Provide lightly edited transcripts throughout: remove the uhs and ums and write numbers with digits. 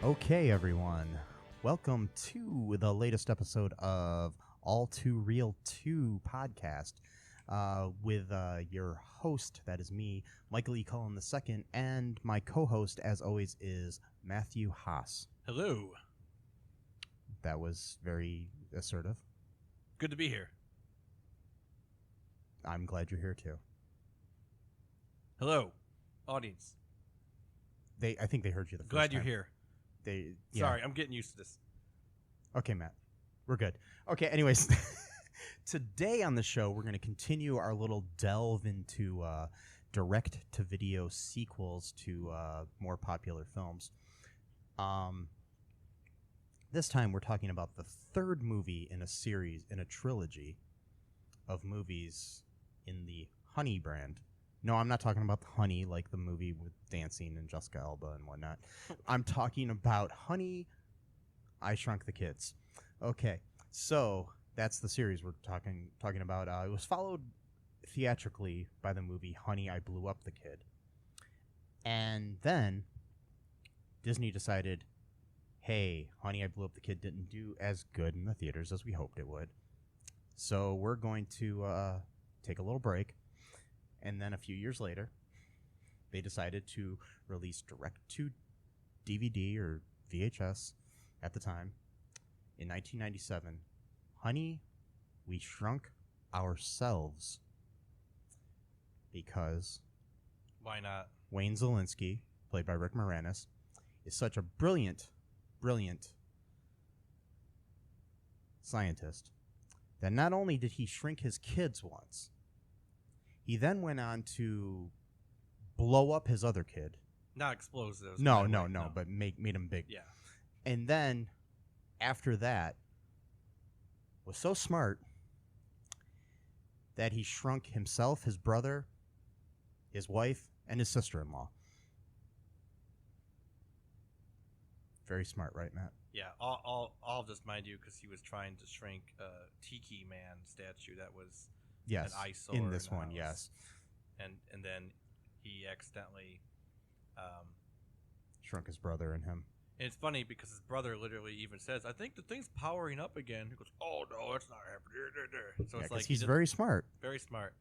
Okay, everyone. Welcome to the latest episode of All2ReelToo podcast with your host, that is me, Michael E. Cullen II, and my co-host, as always, is Matthew Haas. Hello. That was very assertive. Good to be here. I'm glad you're here, too. Hello, audience. I think they heard you the first Glad time. you're here. Yeah. Sorry, I'm getting used to this. Okay, Matt. We're good. Okay, anyways, today on the show, we're going to continue our little delve into direct-to-video sequels to more popular films. This time, we're talking about the third movie in a series, in a trilogy of movies in the Honey brand. No, I'm not talking about the Honey, like the movie with dancing and Jessica Alba and whatnot. I'm talking about Honey, I Shrunk the Kids. Okay, so that's the series we're talking about. It was followed theatrically by the movie Honey, I Blew Up the Kid. And then Disney decided, hey, Honey, I Blew Up the Kid didn't do as good in the theaters as we hoped it would. So we're going to take a little break. And then a few years later, they decided to release direct-to-DVD or VHS at the time, in 1997, Honey, We Shrunk Ourselves. Because why not? Wayne Szalinski, played by Rick Moranis, is such a brilliant, brilliant scientist that not only did he shrink his kids once, he then went on to blow up his other kid. Not explosives. No, but made him big. Yeah. And then, after that, was so smart that he shrunk himself, his brother, his wife, and his sister-in-law. Very smart, right, Matt? Yeah, all of this, mind you, because he was trying to shrink a Tiki Man statue that was yes, an eyesore in this one, house. yes. And then he accidentally shrunk his brother and him. And it's funny because his brother literally even says, I think the thing's powering up again. He goes, oh, no, it's not happening. So Yeah, it's like he's very smart. Very smart.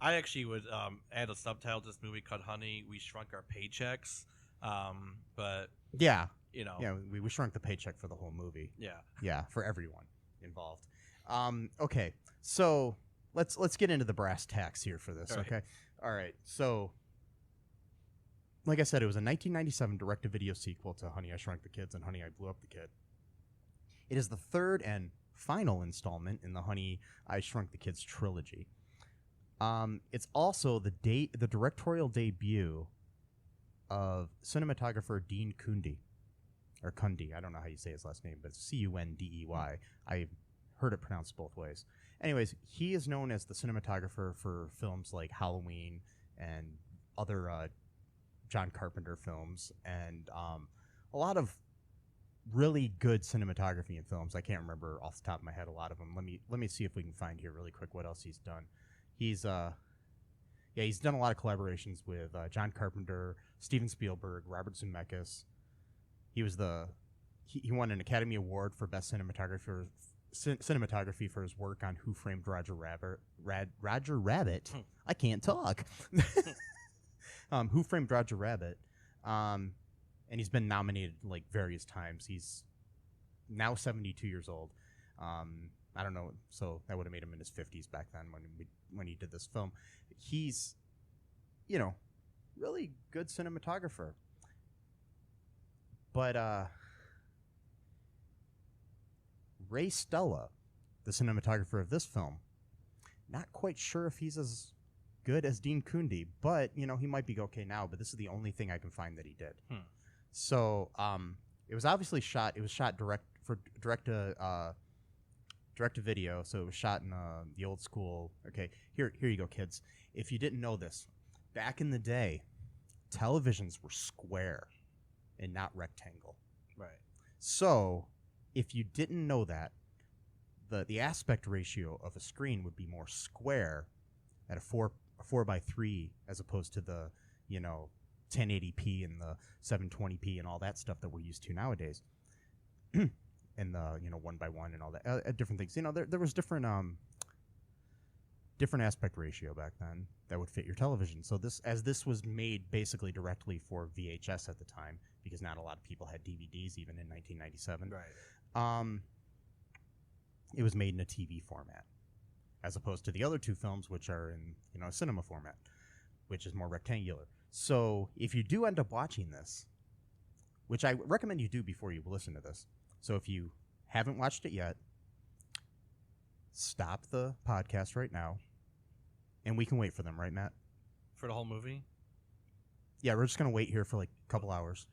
I actually would add a subtitle to this movie called Honey, We Shrunk Our Paychecks. But, Yeah. you know. Yeah, we shrunk the paycheck for the whole movie. Yeah. Yeah, for everyone involved. Okay, so let's get into the brass tacks here for this, okay? All right, so like I said, it was a 1997 direct-to-video sequel to Honey, I Shrunk the Kids and Honey, I Blew Up the Kid. It is the third and final installment in the Honey, I Shrunk the Kids trilogy. It's also the directorial debut of cinematographer Dean Cundey, or Cundey. I don't know how you say his last name, but it's Cundey. I heard it pronounced both ways. Anyways, he is known as the cinematographer for films like Halloween and other John Carpenter films, and a lot of really good cinematography in films. I can't remember off the top of my head a lot of them. Let me see if we can find here really quick what else he's done. He's done a lot of collaborations with John Carpenter, Steven Spielberg, Robert Zemeckis. He won an Academy Award for Best Cinematography for his work on Who Framed Roger Rabbit. I can't talk. Who Framed Roger Rabbit. And he's been nominated like various times. He's now 72 years old. I don't know, so that would have made him in his 50s back then when he did this film. He's, really good cinematographer. But Ray Stella, the cinematographer of this film, not quite sure if he's as good as Dean Kundi, but he might be okay now. But this is the only thing I can find that he did. So it was obviously shot. It was shot direct to video. So it was shot in the old school. Okay, here you go, kids. If you didn't know this, back in the day, televisions were square and not rectangle. Right. So if you didn't know that, the aspect ratio of a screen would be more square at a 4:3 as opposed to the 1080p and the 720p and all that stuff that we're used to nowadays, and the 1:1 and all that different things. There was different aspect ratio back then that would fit your television. So this was made basically directly for VHS at the time, because not a lot of people had DVDs even in 1997. Right. It was made in a TV format, as opposed to the other two films, which are in a cinema format, which is more rectangular. So if you do end up watching this, which I recommend you do before you listen to this, so if you haven't watched it yet, stop the podcast right now, and we can wait for them, right, Matt? For the whole movie? Yeah, we're just going to wait here for like a couple hours.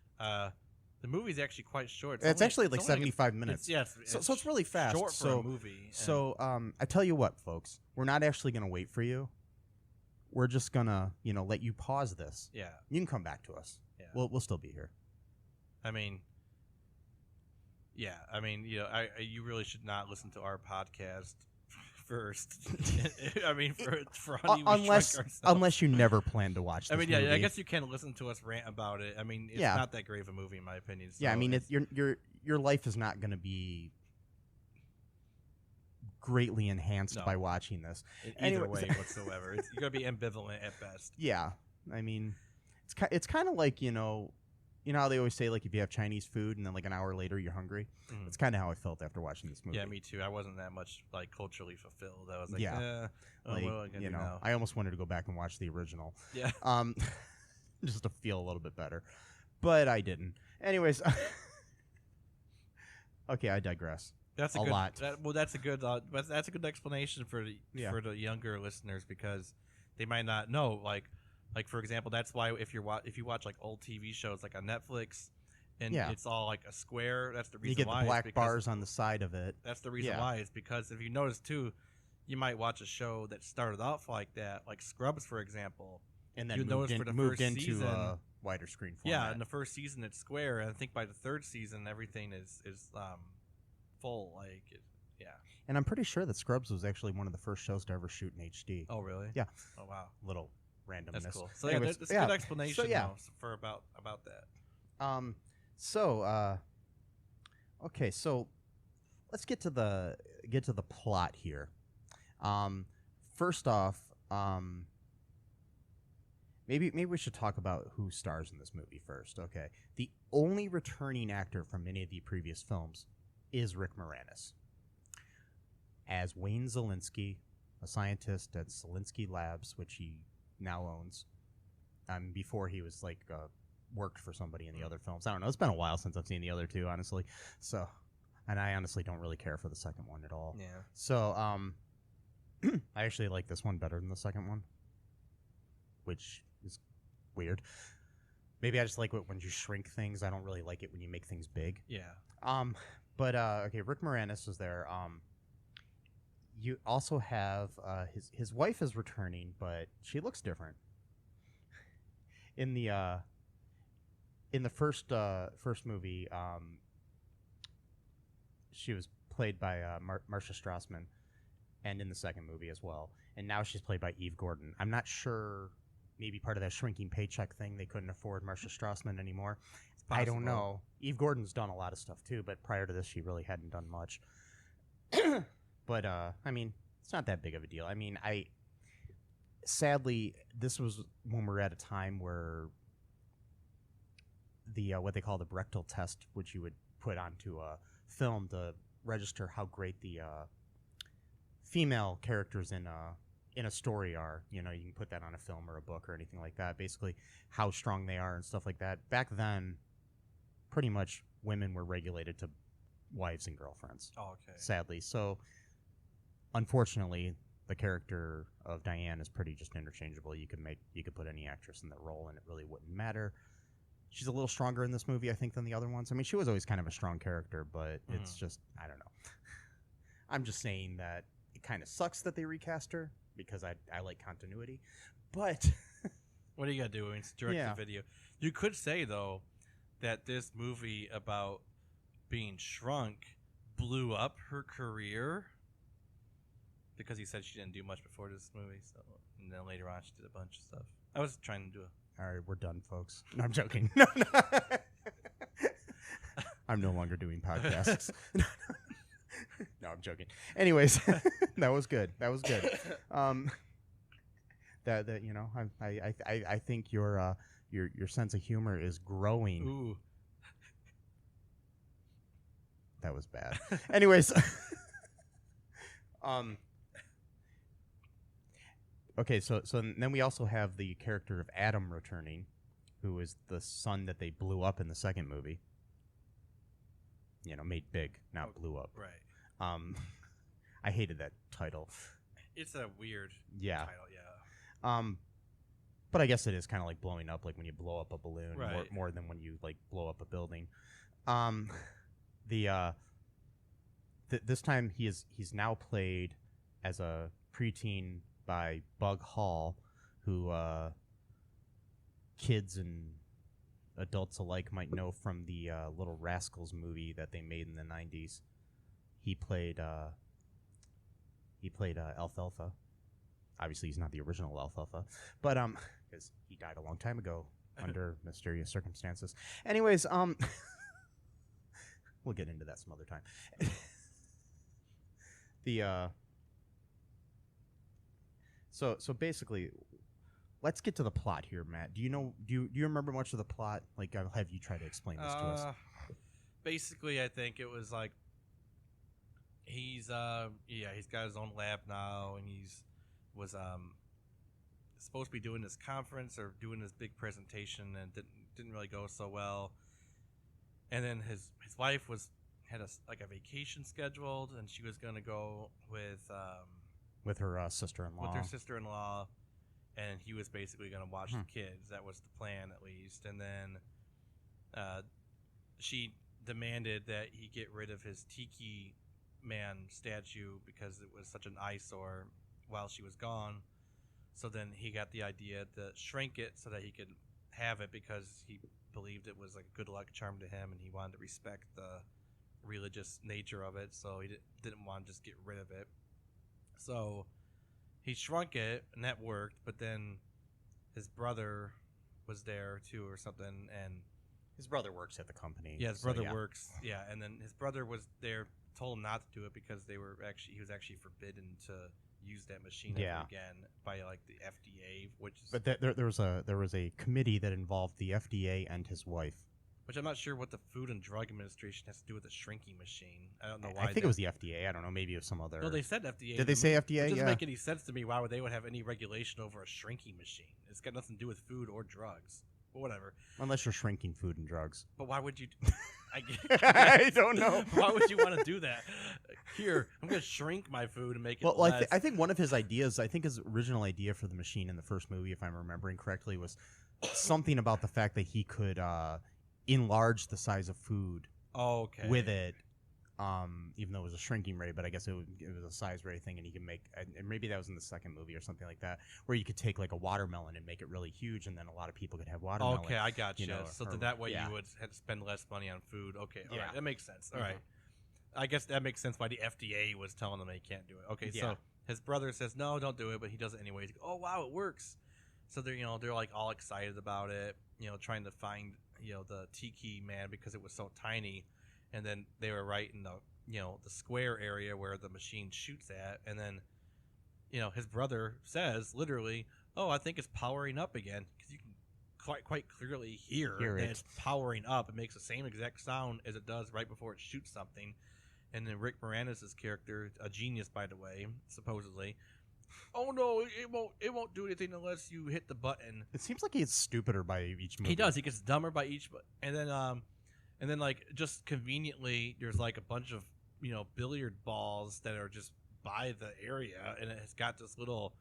The movie's actually quite short. It's actually like 75 minutes. So it's really fast. Short for a movie. So I tell you what, folks, we're not actually going to wait for you. We're just going to, let you pause this. Yeah. You can come back to us. Yeah. We'll still be here. I mean, you really should not listen to our podcast first. I mean, for Honey, unless you never plan to watch this movie. I guess you can listen to us rant about it. I mean, it's not that great of a movie in my opinion. So yeah, I mean, your life is not going to be greatly enhanced by watching this. Either way whatsoever. You're going to be ambivalent at best. Yeah. I mean, it's kind of like, how they always say, like, if you have Chinese food and then like an hour later you're hungry. Mm-hmm. It's kind of how I felt after watching this movie. Yeah, me too. I wasn't that much like culturally fulfilled. I was like, I almost wanted to go back and watch the original. Yeah. Just to feel a little bit better, but I didn't. Anyways, okay, I digress. That's a lot. That's a good explanation for the younger listeners, because they might not know. Like for example, that's why if you watch like old TV shows like on Netflix, and it's all like a square, that's the reason you get why. The black bars on the side of it. That's the reason why. Is because if you notice too, you might watch a show that started off like that, like Scrubs, for example, and then moved into a wider screen format. Yeah, in the first season it's square, and I think by the third season everything is full. And I'm pretty sure that Scrubs was actually one of the first shows to ever shoot in HD. Oh, really? Yeah. Oh, wow. Little randomness. That's cool. So anyways, that's a good explanation for about that. Okay, so let's get to the plot here. First off, maybe we should talk about who stars in this movie first. Okay, the only returning actor from any of the previous films is Rick Moranis as Wayne Zelinsky, a scientist at Zelinsky Labs, which he now owns. Before he was like worked for somebody in the other films. I don't know. It's been a while since I've seen the other two, honestly. So, and I honestly don't really care for the second one at all. Yeah. So, I actually like this one better than the second one, which is weird. Maybe I just like it when you shrink things. I don't really like it when you make things big. Yeah. But okay, Rick Moranis was there. You also have his wife is returning, but she looks different. In the first movie, she was played by Marcia Strassman, and in the second movie as well. And now she's played by Eve Gordon. I'm not sure. Maybe part of that shrinking paycheck thing, they couldn't afford Marcia Strassman anymore. I don't know. Eve Gordon's done a lot of stuff too, but prior to this, she really hadn't done much. But I mean, it's not that big of a deal. I mean, sadly, this was when we're at a time where the what they call the Brechtel test, which you would put onto a film to register how great the female characters in in a story are. You know, you can put that on a film or a book or anything like that. Basically, how strong they are and stuff like that. Back then, pretty much women were regulated to wives and girlfriends. Oh, okay. Sadly, so unfortunately, the character of Diane is pretty just interchangeable. You could put any actress in that role, and it really wouldn't matter. She's a little stronger in this movie, I think, than the other ones. I mean, she was always kind of a strong character, but it's just, I don't know. I'm just saying that it kind of sucks that they recast her because I like continuity, but what are you gonna do? It's direct to video. You could say though that this movie about being shrunk blew up her career because he said she didn't do much before this movie. So, and then later on, she did a bunch of stuff. I was trying to do a. All right, we're done, folks. No, I'm joking. No. I'm no longer doing podcasts. No, I'm joking. Anyways, that was good. That you know, I think your sense of humor is growing. Ooh. That was bad. Anyways, okay, so then we also have the character of Adam returning, who is the son that they blew up in the second movie. You know, made big, not blew up. Right. I hated that title. It's a weird title, but I guess it is kind of like blowing up, like when you blow up a balloon, right. more than when you like blow up a building. This time he's now played as a preteen by Bug Hall, who kids and adults alike might know from the Little Rascals movie that they made in the 90s. He played Alfalfa. Obviously, he's not the original Alfalfa, but because he died a long time ago under mysterious circumstances. Anyways, we'll get into that some other time. So basically, let's get to the plot here, Matt. Do you remember much of the plot? Like, I'll have you try to explain this to us. Basically, I think it was like he's got his own lab now, and was supposed to be doing this conference or doing this big presentation, and didn't really go so well. And then his wife had a vacation scheduled, and she was gonna go with her sister-in-law. With her sister-in-law, and he was basically gonna watch the kids. That was the plan, at least. And then she demanded that he get rid of his Tiki Man statue because it was such an eyesore while she was gone. So then he got the idea to shrink it so that he could have it because he believed it was like a good luck charm to him, and he wanted to respect the religious nature of it, so he didn't want to just get rid of it. So he shrunk it, and that worked, but then his brother was there too or something, and his brother works at the company. Yeah, his brother works. Yeah, and then his brother was there, told him not to do it because he was actually forbidden to use that machine ever again by like the FDA, which is. But there was a committee that involved the FDA and his wife. Which I'm not sure what the Food and Drug Administration has to do with a shrinking machine. I don't know why. I think it was the FDA. I don't know. Maybe it was some other. No, they said FDA. Did they say FDA? It doesn't make any sense to me why they would have any regulation over a shrinking machine. It's got nothing to do with food or drugs. But whatever. Unless you're shrinking food and drugs. But why would you? I don't know. Why would you want to do that? Here, I'm going to shrink my food and make it less. Well, I think one of his ideas, his original idea for the machine in the first movie, if I'm remembering correctly, was something about the fact that he could enlarge the size of food with it, even though it was a shrinking ray, but I guess it was a size ray thing, and he can make, and maybe that was in the second movie or something like that, where you could take like a watermelon and make it really huge, and then a lot of people could have watermelon. Okay, I got you. So that way you would have to spend less money on food. Okay, all right, that makes sense. All right. I guess that makes sense why the FDA was telling them they can't do it. Okay, so his brother says, no, don't do it, but he does it anyway. Oh, wow, it works. So they're like all excited about it, trying to find the Tiki Man because it was so tiny, and then they were right in the square area where the machine shoots at, and then his brother says literally, oh, I think it's powering up again, because you can quite clearly hear that it's powering up. It makes the same exact sound as it does right before it shoots something. And then Rick Moranis' character, a genius by the way, supposedly, oh no, it won't do anything unless you hit the button. It seems like he gets stupider by each movie. He does. He gets dumber by each, and then like just conveniently, there's like a bunch of billiard balls that are just by the area, and it has got this little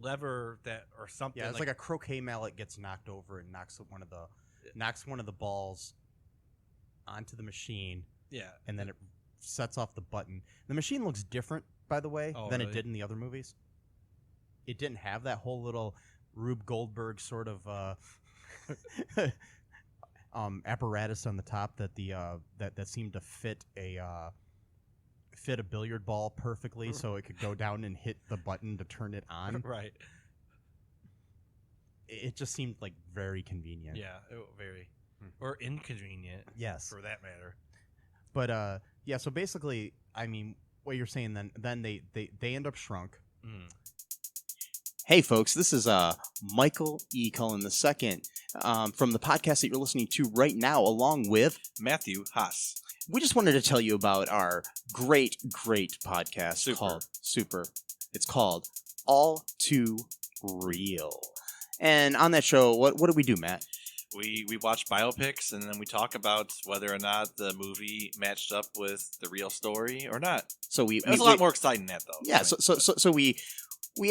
lever that or something. Yeah, it's like a croquet mallet gets knocked over and knocks one of the balls onto the machine. Yeah, and then it sets off the button. The machine looks different, by the way, than it did in the other movies. It didn't have that whole little Rube Goldberg sort of apparatus on the top that that seemed to fit a billiard ball perfectly, so it could go down and hit the button to turn it on. Right. It just seemed like very convenient. Yeah, very. Or inconvenient. Yes, for that matter. But yeah. So basically, I mean, what you're saying then they end up shrunk. Mm. Hey folks, this is Michael E. Cullen II from the podcast that you're listening to right now, along with Matthew Haas. We just wanted to tell you about our great podcast called Super. It's called All2Real. And on that show, what do we do, Matt? We watch biopics, and then we talk about whether or not the movie matched up with the real story or not. So it was a lot more exciting than that, though. Yeah, so we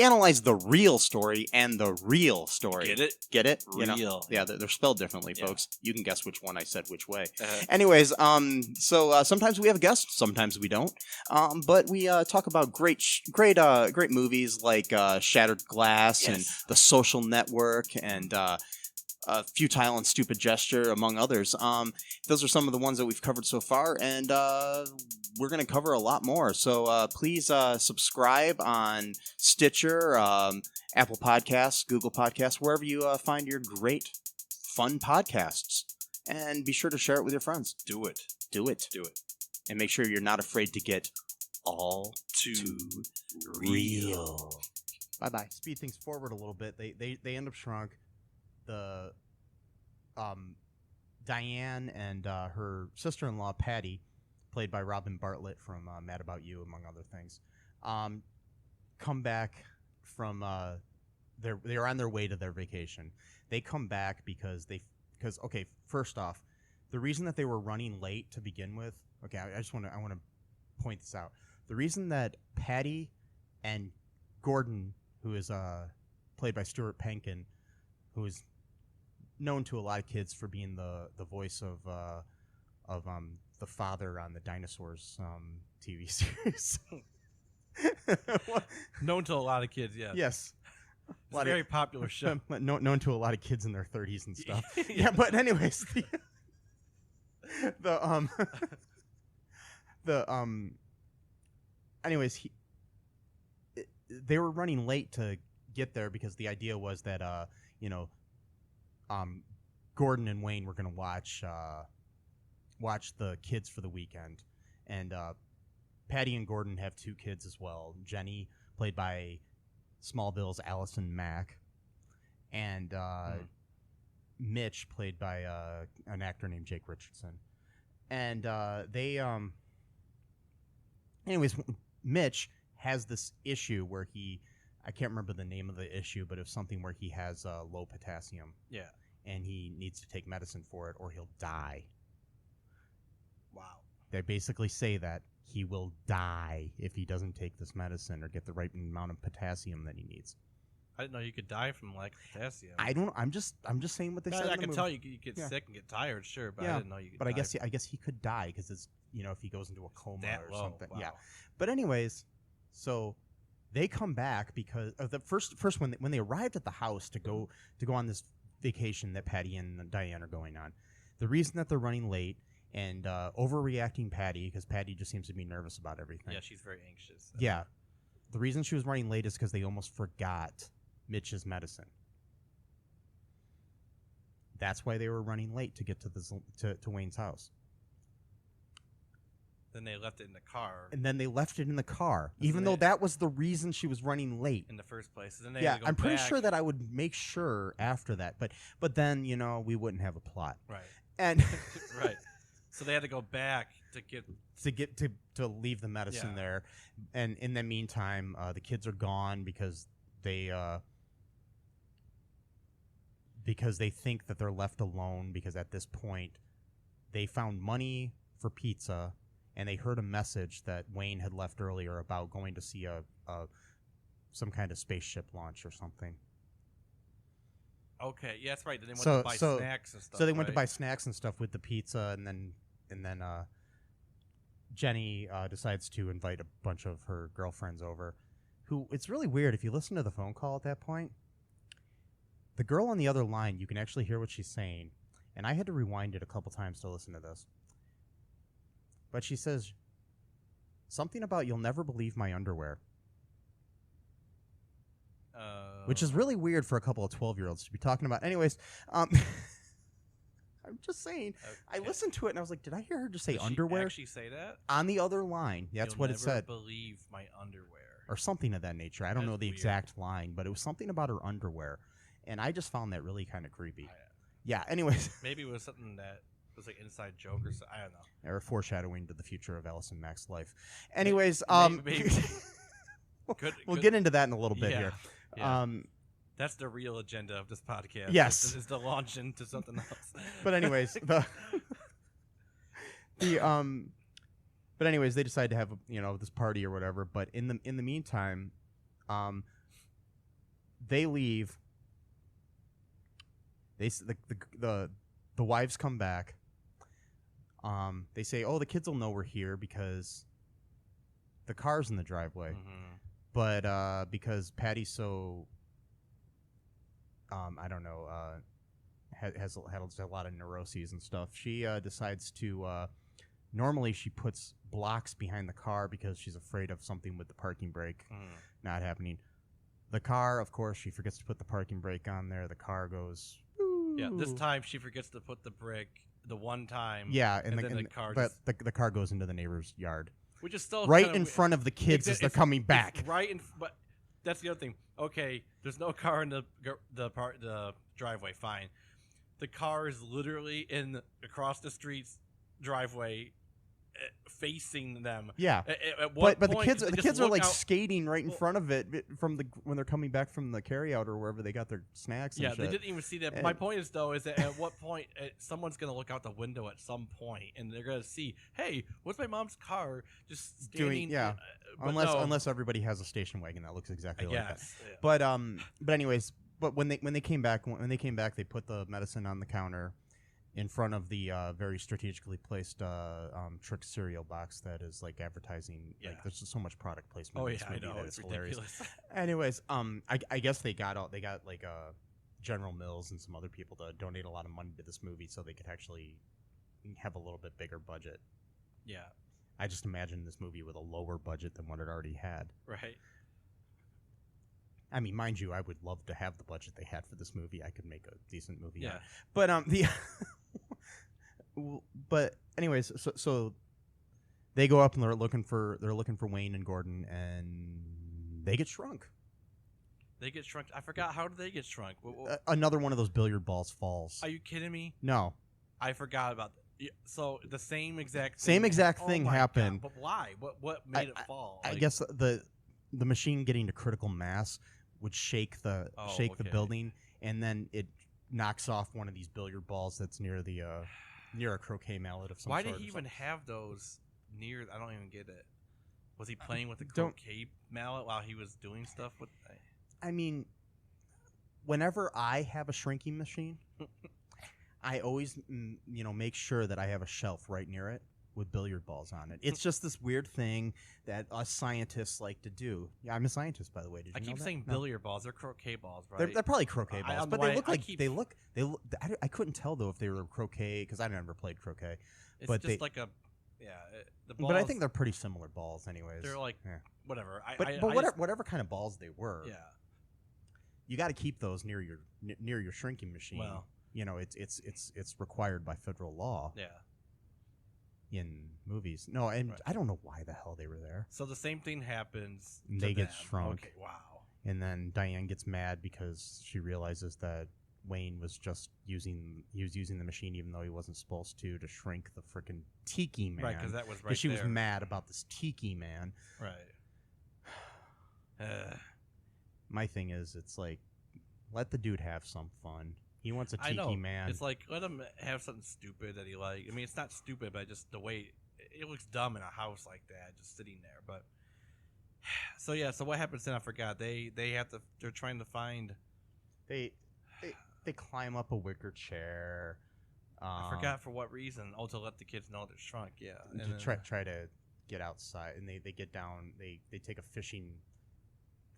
analyze the real story and the real story. Get it? Get it? Real. Yeah, they're spelled differently, folks. You can guess which one I said which way. Uh-huh. Anyways, so sometimes we have guests, sometimes we don't. But we talk about great movies like Shattered Glass and The Social Network and Futile and Stupid Gesture, among others. Those are some of the ones that we've covered so far, and we're going to cover a lot more. So please subscribe on Stitcher, Apple Podcasts, Google Podcasts, wherever you find your great, fun podcasts. And be sure to share it with your friends. Do it. And make sure you're not afraid to get all too real. Bye-bye. Speed things forward a little bit. They end up shrunk. The Diane and her sister-in-law Patty, played by Robin Bartlett from Mad About You, among other things, come back from they are on their way to their vacation. They come back because okay, first off, the reason that they were running late to begin with. Okay, I want to point this out. The reason that Patty and Gordon, who is played by Stuart Penkin, who is known to a lot of kids for being the voice of the father on the Dinosaurs TV series. Known to a lot of kids, yeah. Yes. It's a very popular show. Known to a lot of kids in their 30s and stuff. Yeah, but anyways, they were running late to get there because the idea was that Gordon and Wayne were going to watch the kids for the weekend, and Patty and Gordon have two kids as well. Jenny, played by Smallville's Allison Mack, and Mitch, played by an actor named Jake Richardson. And anyways, Mitch has this issue where I can't remember the name of the issue, but it's something where he has low potassium. Yeah. And he needs to take medicine for it or he'll die. Wow. They basically say that he will die if he doesn't take this medicine or get the right amount of potassium that he needs. I didn't know you could die from lack of potassium. I'm just saying what they said. I can tell you get sick and get tired, sure, but I didn't know you could. But I guess he could die because it's if he goes into a coma or something. Wow. Yeah. But anyways, so they come back because of the first when they arrived at the house to go on this vacation that Patty and Diane are going on. The reason that they're running late and overreacting Patty, because Patty just seems to be nervous about everything. Yeah, she's very anxious. Yeah. The reason she was running late is because they almost forgot Mitch's medicine. That's why they were running late to get to Wayne's house. Then they left it in the car. And then they left it in the car, even though that was the reason she was running late in the first place. And then I'm pretty sure that I would make sure after that, but then we wouldn't have a plot, right? And right. So they had to go back to leave the medicine there, and in the meantime, the kids are gone because they think that they're left alone because at this point they found money for pizza and they heard a message that Wayne had left earlier about going to see some kind of spaceship launch or something. Okay, yeah, that's right. Then they went to buy snacks and stuff. So they went to buy snacks and stuff with the pizza, and then Jenny decides to invite a bunch of her girlfriends over. Who, it's really weird if you listen to the phone call at that point. The girl on the other line, you can actually hear what she's saying, and I had to rewind it a couple times to listen to this. But she says something about "you'll never believe my underwear." Which is really weird for a couple of 12-year-olds to be talking about. Anyways, I'm just saying. Okay. I listened to it and I was like, did I hear her just say underwear? Did she actually say that? On the other line. That's what it said. You'll never believe my underwear. Or something of that nature. I don't know the exact line, but it was something about her underwear. And I just found that really kind of creepy. Yeah, anyways. Maybe it was something that was like inside joke or something. I don't know. Or foreshadowing to the future of Allison Mack's life. Anyways, maybe. We'll get into that in a little bit here. Yeah. That's the real agenda of this podcast. Yes, is to launch into something else. But anyways, but anyways, they decide to have this party or whatever. But in the meantime, they leave. The wives come back. They say, "Oh, the kids will know we're here because the car's in the driveway." Mm-hmm. But because Patty's so, I don't know, has a lot of neuroses and stuff, she decides to. Normally, she puts blocks behind the car because she's afraid of something with the parking brake not happening. The car, of course, she forgets to put the parking brake on there. The car goes. Woo. Yeah, this time she forgets to put the brake the one time. Yeah, and then the car. But the car goes into the neighbor's yard. Which is still right in front of the kids as they're coming back. But that's the other thing. Okay, there's no car in the driveway. Fine, the car is literally across the street's driveway, facing them. Yeah, at what but point the kids are like skating right in front of it when they're coming back from the carryout or wherever they got their snacks. And they didn't even see that. And my point is though, is that at what point someone's gonna look out the window at some point and they're gonna see, hey, what's my mom's car just standing? Unless everybody has a station wagon that looks exactly like that. Yeah. But anyways, when they came back, they put the medicine on the counter in front of the very strategically placed Trick cereal box that is like advertising. Yeah. Like there's just so much product placement. Oh in this yeah, movie I know. that It's hilarious. ridiculous. Anyways, I guess they got like General Mills and some other people to donate a lot of money to this movie so they could actually have a little bit bigger budget. Yeah. I just imagine this movie with a lower budget than what it already had. Right. I mean, mind you, I would love to have the budget they had for this movie. I could make a decent movie. Yeah. But but anyways, so they go up and they're looking for Wayne and Gordon, and they get shrunk. They get shrunk. I forgot, how did they get shrunk? Another one of those billiard balls falls. Are you kidding me? No. I forgot about that. So the same exact thing happened. God. But why? What made it fall? I guess the machine getting to critical mass would shake the building, and then it knocks off one of these billiard balls that's near a croquet mallet of some sort. Why did he even have those near? I don't even get it. Was he playing with the croquet mallet while he was doing stuff with? I mean, whenever I have a shrinking machine, I always make sure that I have a shelf right near it with billiard balls on it. It's just this weird thing that us scientists like to do. Yeah, I'm a scientist, by the way. Did you know that? I keep saying billiard balls. They're croquet balls, right? They're probably croquet balls, but they look like they look. I couldn't tell though if they were croquet because I never played croquet. It's just like a the balls, but I think they're pretty similar balls, anyways. They're like whatever. Whatever kind of balls they were. Yeah. You got to keep those near your shrinking machine. Well, it's required by federal law. Yeah. In movies. No, and right. I don't know why the hell they were there. So the same thing happens to they get them. shrunk. Okay, wow. And then Diane gets mad because she realizes that Wayne was just using the machine even though he wasn't supposed to shrink the freaking Tiki Man. Right, because that was right. Because she there. was mad about this Tiki Man. Right. My thing is, it's like, let the dude have some fun. He wants a Tiki Man. It's like, let him have something stupid that he like. I mean, it's not stupid, but just the way it looks dumb in a house like that, just sitting there. But so what happens then? I forgot. They're trying to find. They climb up a wicker chair. I forgot for what reason. Oh, to let the kids know they're shrunk. Yeah, and to try to get outside, and they get down. They take a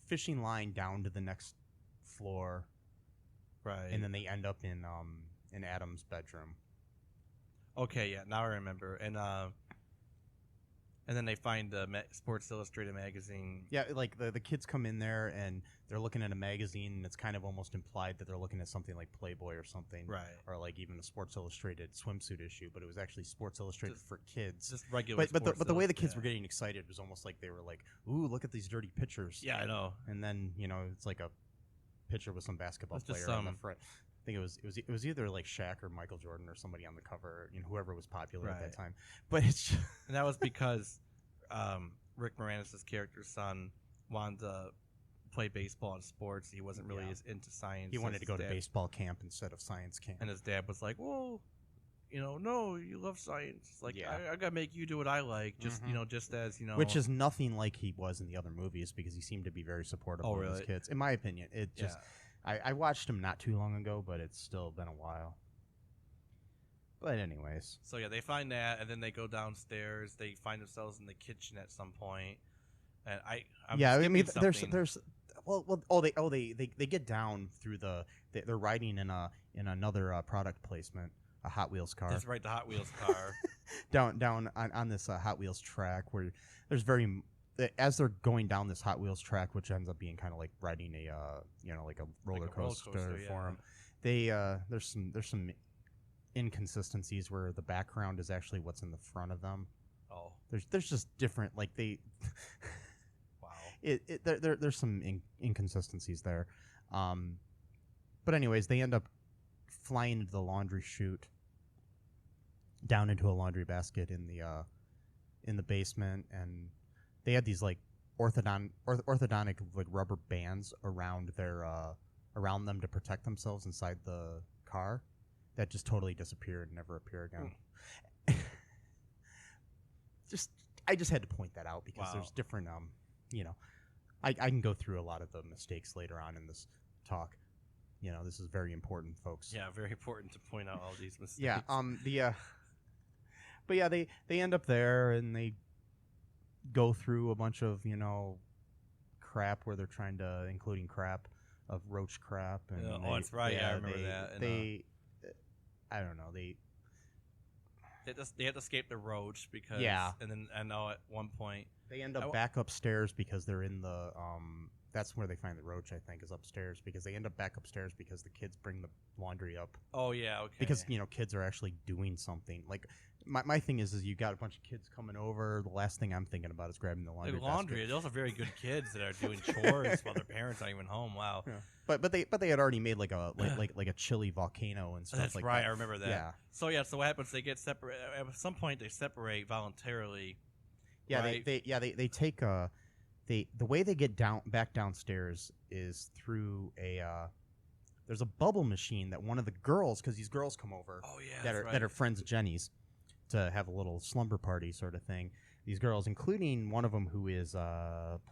fishing line down to the next floor, right? And then they end up in Adam's bedroom. Okay, yeah, now I remember. And then they find the Sports Illustrated magazine. Yeah, like the kids come in there and they're looking at a magazine, and it's kind of almost implied that they're looking at something like Playboy or something, right? Or like even a Sports Illustrated swimsuit issue, but it was actually Sports Illustrated for kids, just regular. But the way the kids were getting excited was almost like they were like, "Ooh, look at these dirty pictures." Yeah, I know. And then it's like a picture with some basketball player on the front. I think it was either like Shaq or Michael Jordan or somebody on the cover, whoever was popular at that time. But it's just and that was because Rick Moranis' character's son wanted to play baseball and sports. He wasn't really as into science. He wanted to go to baseball camp instead of science camp. And his dad was like, "Well, no, you love science. It's like I gotta make you do what I like. Just just as which is nothing like he was in the other movies because he seemed to be very supportive of his kids. In my opinion, it just I watched him not too long ago, but it's still been a while. But anyways, so they find that, and then they go downstairs. They find themselves in the kitchen at some point, and they get down through they're riding in another product placement, a Hot Wheels car. That's right, the Hot Wheels car. down on this Hot Wheels track where there's as they're going down this Hot Wheels track, which ends up being kind of like riding a like a roller coaster for them. There's some inconsistencies where the background is actually what's in the front of them. Oh, there's just different wow. There's some inconsistencies there. But anyways, they end up flying into the laundry chute down into a laundry basket in the basement, and they had these like orthodontic like rubber bands around around them to protect themselves inside the car that just totally disappeared and never appear again. I just had to point that out because there's different I can go through a lot of the mistakes later on in this talk. This is very important, folks. Yeah, very important to point out all these mistakes. Yeah, but yeah, they end up there and they go through a bunch of crap where they're trying to, including roach crap. And that's right. Yeah, I remember that. And, I don't know. They have to escape the roach because and then I know at one point they end up back upstairs because they're in the that's where they find the roach, I think, is upstairs, because they end up back upstairs because the kids bring the laundry up. Oh yeah, okay. Because kids are actually doing something. Like my thing is you got a bunch of kids coming over. The last thing I'm thinking about is grabbing the laundry. Laundry. Those are very good kids that are doing chores while their parents aren't even home. Wow. Yeah. But they had already made like a chilly volcano and stuff. That's like right. that. I remember that. Yeah. So what happens? They get separate. At some point, they separate voluntarily. Yeah. Right? They take the way they get back downstairs is through there's a bubble machine that one of the girls, because these girls come over that are friends of Jenny's to have a little slumber party sort of thing. These girls, including one of them who is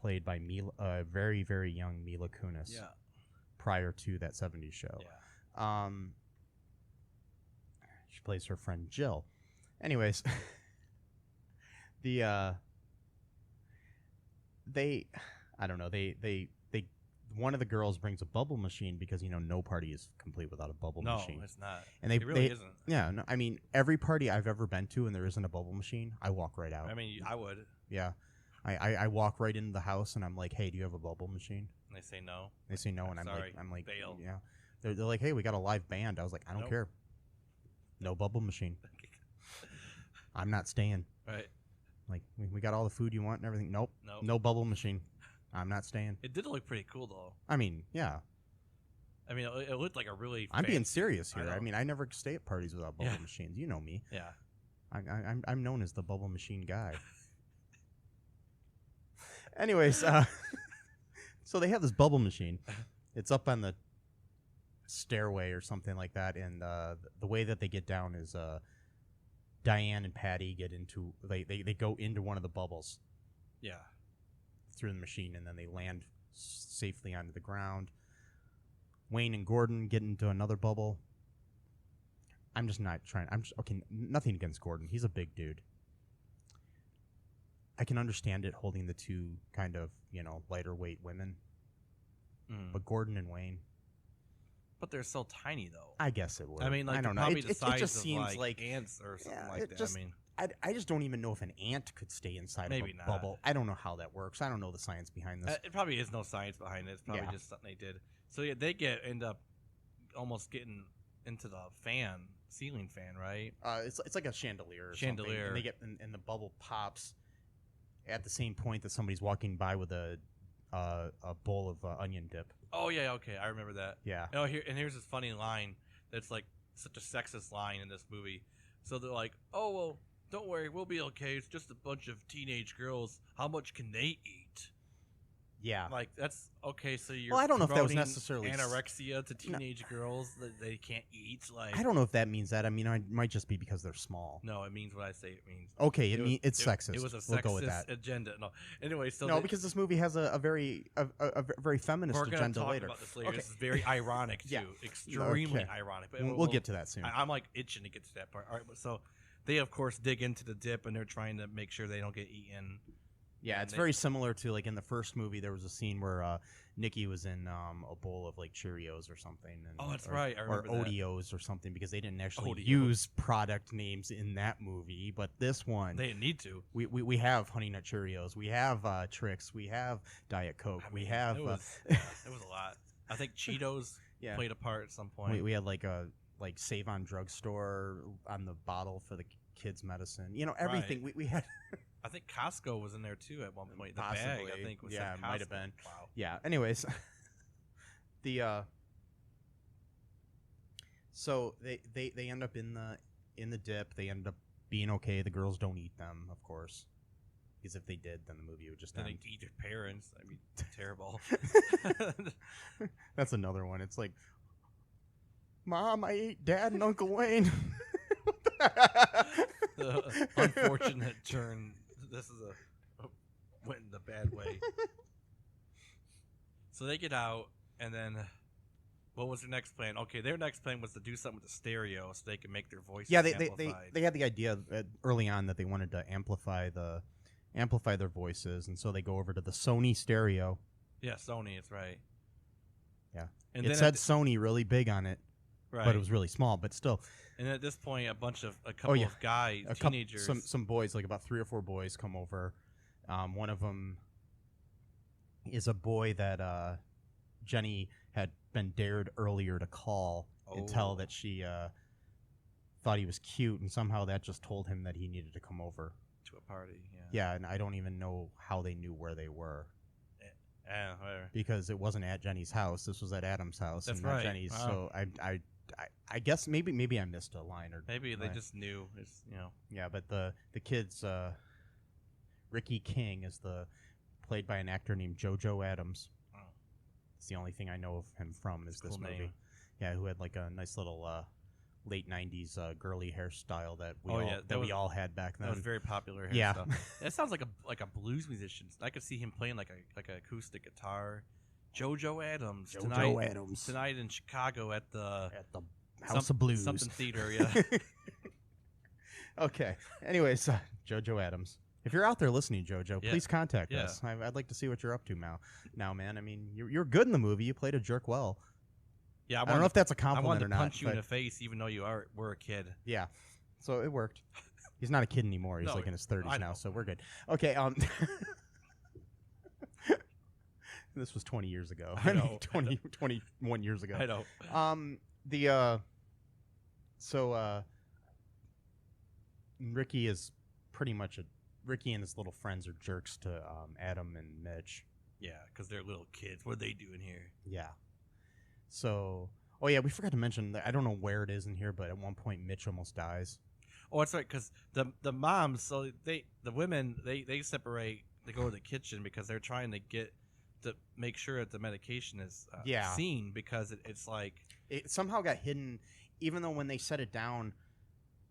played by very, very young Mila Kunis. Yeah. Prior to that 70s show. Yeah. She plays her friend Jill. Anyways, one of the girls brings a bubble machine because no party is complete without a bubble machine. No, it's not. And it really isn't. Yeah, no, I mean, every party I've ever been to and there isn't a bubble machine, I walk right out. I mean, I would. Yeah. I walk right into the house and I'm like, "Hey, do you have a bubble machine?" And they say no. They say no, and sorry, I'm like, bail. Yeah. They're like, "Hey, we got a live band." I was like, "I don't care. No bubble machine. I'm not staying." Right. Like, we got all the food you want and everything. Nope. No bubble machine. I'm not staying. It did look pretty cool though. I mean, yeah. I mean, it looked like a really. I'm being serious here. I I mean, I never stay at parties without bubble machines. You know me. Yeah. I'm known as the bubble machine guy. Anyways, so they have this bubble machine. It's up on the stairway or something like that, and the way that they get down is Diane and Patty get into they go into one of the bubbles. Yeah. Through the machine, and then they land safely onto the ground. Wayne and Gordon get into another bubble. I'm just not trying. Okay. Nothing against Gordon. He's a big dude. I can understand it holding the two kind of lighter weight women, but Gordon and Wayne. But they're so tiny, though. I guess it would. I mean, like, I don't know. Probably the size it just of seems like ants or something like that. Just, I mean, I just don't even know if an ant could stay inside of a bubble. I don't know how that works. I don't know the science behind this. It probably is no science behind it. It's probably just something they did. So yeah, they end up almost getting into the ceiling fan, right? It's like a chandelier. Something, and they get and the bubble pops at the same point that somebody's walking by with a bowl of onion dip. Oh yeah, okay, I remember that. Yeah. Oh, here's this funny line that's like such a sexist line in this movie. So they're like, "Oh well, don't worry, we'll be okay. It's just a bunch of teenage girls. How much can they eat?" Yeah. Like, that's okay. So you're I don't know if that was necessarily anorexia to teenage girls that they can't eat. Like, I don't know if that means that. I mean, it might just be because they're small. No, it means what I say it means. Okay, it's sexist. It was a sexist we'll go with that. agenda. No, anyway, so because this movie has a very feminist agenda talk later. About this later. Okay. This is very ironic too, extremely ironic. But we'll get to that soon. I'm like itching to get to that part. All right, so they of course dig into the dip and they're trying to make sure they don't get eaten. Yeah, it's very similar to like in the first movie. There was a scene where Nikki was in a bowl of like Cheerios or something. And, that's right. I remember or Oreos or something because they didn't actually use product names in that movie. But this one, they didn't need to. We have Honey Nut Cheerios. We have Trix. We have Diet Coke. We have. It was a lot. I think Cheetos played a part at some point. We had like a Save On drugstore on the bottle for the kids' medicine. Everything we had. I think Costco was in there too at one point. The Possibly. bag, I think, was it might have been. Wow. Yeah. Anyways, so they end up in the dip. They end up being okay. The girls don't eat them, of course, because if they did, then the movie would just then end. they eat their parents. I mean, terrible. That's another one. It's like, Mom, I ate Dad and Uncle Wayne. The unfortunate turn. This is went in the bad way. So they get out, and then what was their next plan? Okay, their next plan was to do something with the stereo so they can make their voices amplified. They had the idea early on that they wanted to amplify their voices, and so they go over to the Sony stereo. Yeah, Sony. It's right. Yeah, and it said Sony really big on it, right? But it was really small. But still. And at this point, a couple of guys, teenagers, some boys, like about 3 or 4 boys, come over. One of them is a boy that Jenny had been dared earlier to call and tell that she thought he was cute, and somehow that just told him that he needed to come over to a party. Yeah, and I don't even know how they knew where they were. Yeah, whatever. Because it wasn't at Jenny's house. This was at Adam's house. That's and not right. Jenny's. So I guess maybe I missed a line or maybe they just knew. It's Yeah, but the kids, Ricky King is played by an actor named JoJo Adams. Oh. It's the only thing I know of him from is this movie. Name. Yeah, who had like a nice little late '90s girly hairstyle that we all had back then. That was very popular hairstyle. Yeah, that sounds like a blues musician. I could see him playing like an acoustic guitar. JoJo Adams tonight in Chicago at the House of Blues something theater. Yeah. Okay. Anyways, JoJo Adams. If you're out there listening, JoJo, please contact us. I'd like to see what you're up to now, man. I mean, you're good in the movie. You played a jerk well. Yeah, I don't know if that's a compliment or not. I wanted to punch you in the face, even though were a kid. Yeah, so it worked. He's not a kid anymore. He's like in his 30s now, so we're good. Okay. This was 20 years ago. I know. 21 years ago. I know. Ricky is pretty much Ricky and his little friends are jerks to Adam and Mitch. Yeah, because they're little kids. What are they doing here? Yeah. So, oh yeah, we forgot to mention that. I don't know where it is in here, but at one point Mitch almost dies. Oh, that's right, because the moms, so the women, they separate. They go to the kitchen because they're trying to make sure that the medication is seen, because it's like it somehow got hidden, even though when they set it down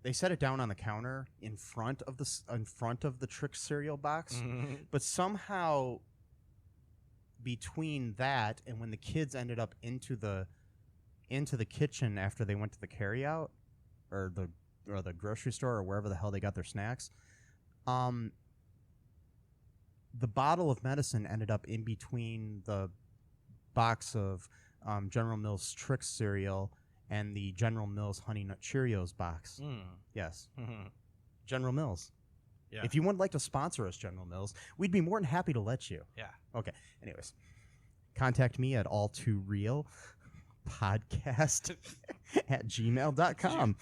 on the counter in front of the Trick cereal box. Mm-hmm. But somehow between that and when the kids ended up into the kitchen after they went to the carryout or the grocery store or wherever the hell they got their snacks, the bottle of medicine ended up in between the box of General Mills Trick cereal and the General Mills Honey Nut Cheerios box. Yes. General Mills. Yeah. If you would like to sponsor us, General Mills, we'd be more than happy to let you. Yeah. Okay. Anyways, contact me at All2ReelPodcast at gmail.com.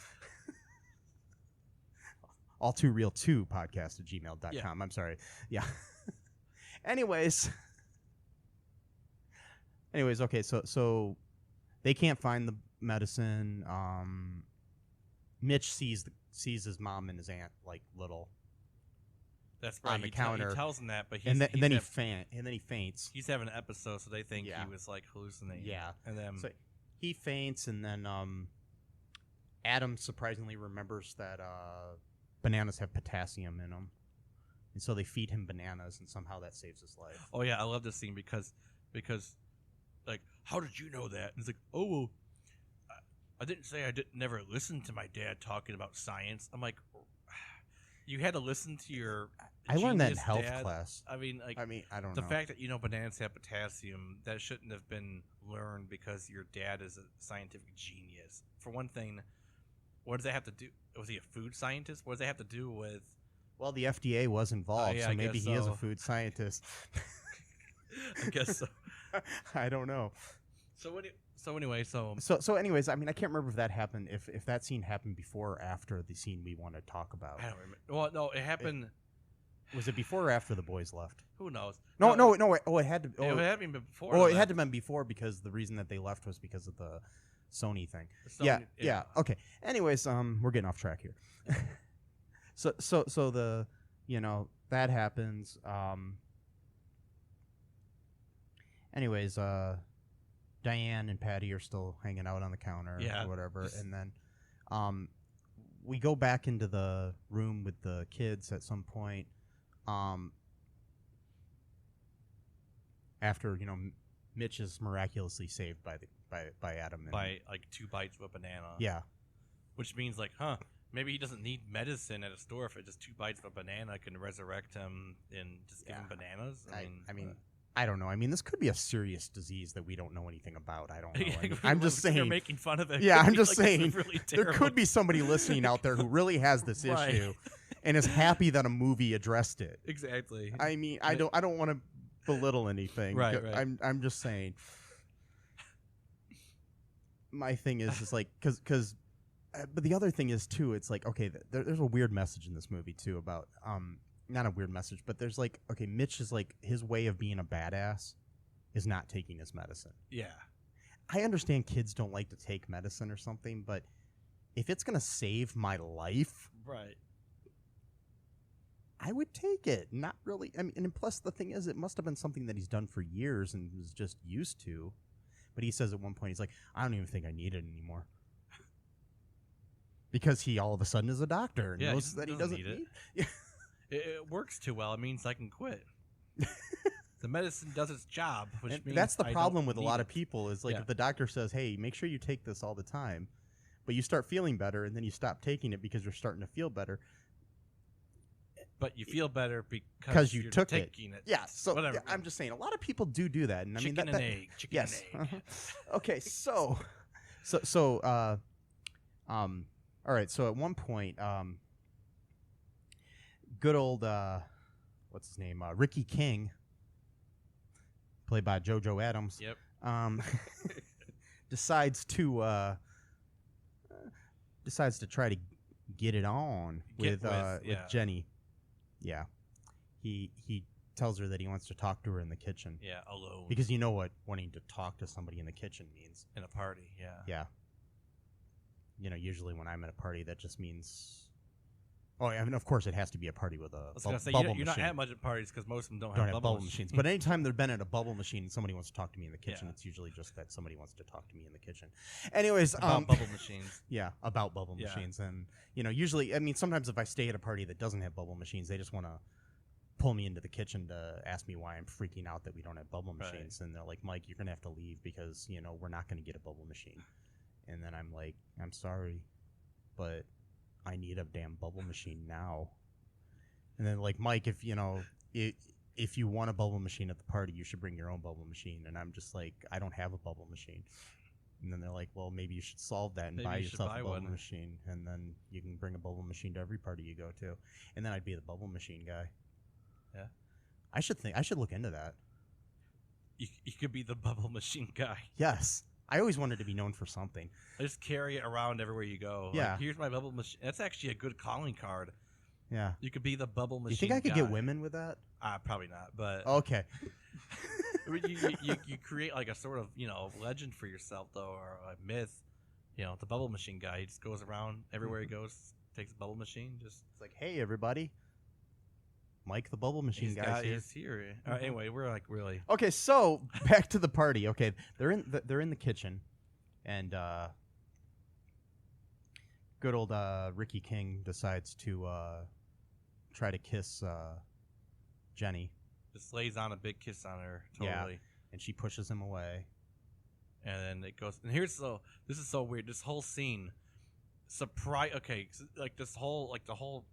All2ReelToo podcast at gmail.com. Yeah. I'm sorry. Yeah. Anyways, okay, so they can't find the medicine. Mitch sees his mom and his aunt like little. That's right. On the counter. He tells them that, but and then he faints. He's having an episode, so they think he was like hallucinating. Yeah. And then so he faints, and then Adam surprisingly remembers that bananas have potassium in them. And so they feed him bananas, and somehow that saves his life. Oh yeah, I love this scene because like, how did you know that? And it's like, oh well, I didn't say never listened to my dad talking about science. I'm like, you had to listen to your. I learned that in genius health dad. class. I mean, I don't the know. fact that bananas have potassium, that shouldn't have been learned because your dad is a scientific genius. For one thing, what does that have to do? Was he a food scientist? What does that have to do with? Well, the FDA was involved, yeah, so I maybe guess he is so. a food scientist. I guess so. I don't know. So anyways, I mean, I can't remember if that happened, if that scene happened before or after the scene we want to talk about. I don't remember. Well, no, it happened. Was it before or after the boys left? Who knows? No. Oh, it had to. It had been before. Oh, it had to have been before because the reason that they left was because of the Sony thing. Yeah. Okay. Anyways, we're getting off track here. So the that happens. Anyways, Diane and Patty are still hanging out on the counter or whatever, and then we go back into the room with the kids at some point. After Mitch is miraculously saved by Adam by like 2 bites of a banana. Yeah, which means like, maybe he doesn't need medicine at a store if just 2 bites of a banana can resurrect him and just give him bananas. I mean, I don't know. I mean, this could be a serious disease that we don't know anything about. I don't know. I mean, I'm just saying. You're making fun of it. Yeah, I'm just like, saying. Really there could be somebody listening out there who really has this issue and is happy that a movie addressed it. Exactly. I mean, I don't want to belittle anything. Right. I'm just saying. My thing is like because. But the other thing is too, it's like, okay, there's a weird message in this movie too about not a weird message, but there's like, okay, Mitch is like, his way of being a badass is not taking his medicine. Yeah. I understand kids don't like to take medicine or something, but if it's gonna save my life, right, I would take it. Not really. I mean, and plus the thing is, it must have been something that he's done for years and was just used to. But he says at one point, he's like, I don't even think I need it anymore. Because he all of a sudden is a doctor and knows that he doesn't need it. Yeah. It works too well. It means I can quit. The medicine does its job, which means that's the I problem don't with a need lot it. of people is like if the doctor says, hey, make sure you take this all the time, but you start feeling better and then you stop taking it because you're starting to feel better. But you feel better because you you're took taking it. Yeah, so whatever. Yeah, I'm just saying a lot of people do that. And I mean, Chicken and egg. Yes. Okay, so all right, so at one point, good old, what's his name, Ricky King, played by JoJo Adams, Yep. decides to try to get it on with Jenny. Yeah, he tells her that he wants to talk to her in the kitchen. Yeah, alone. Because you know what wanting to talk to somebody in the kitchen means. In a party, yeah. Yeah. You know, usually when I'm at a party, that just means... Oh, I mean, of course, it has to be a party with a bubble machine. You're not at much at parties because most of them don't have bubble machines. But anytime they've been at a bubble machine and somebody wants to talk to me in the kitchen, it's usually just that somebody wants to talk to me in the kitchen. Anyways, about bubble machines. Yeah, about bubble machines. And, you know, usually, I mean, sometimes if I stay at a party that doesn't have bubble machines, they just want to pull me into the kitchen to ask me why I'm freaking out that we don't have bubble machines. And they're like, Mike, you're going to have to leave because, you know, we're not going to get a bubble machine. And then I'm like, I'm sorry, but I need a damn bubble machine now. And then, like, Mike, if you know, if you want a bubble machine at the party, you should bring your own bubble machine. And I'm just like, I don't have a bubble machine. And then they're like, well, maybe you should solve that and buy yourself a bubble machine. And then you can bring a bubble machine to every party you go to. And then I'd be the bubble machine guy. Yeah. I should look into that. You could be the bubble machine guy. Yes. I always wanted to be known for something. I just carry it around everywhere you go. Yeah. Like, here's my bubble machine. That's actually a good calling card. Yeah. You could be the bubble machine. You think I could get women with that? Probably not, but okay. you create like a sort of, you know, legend for yourself though, or a myth. You know, the bubble machine guy, he just goes around everywhere he goes, takes a bubble machine, just it's like, hey everybody, Mike the bubble machine guy is here. Anyway, we're like really okay. So back to the party. Okay, they're in the kitchen, and good old Ricky King decides to try to kiss Jenny. Just lays on a big kiss on her, totally. Yeah, and she pushes him away. And then it goes. And this is so weird. This whole scene, okay, like this whole the whole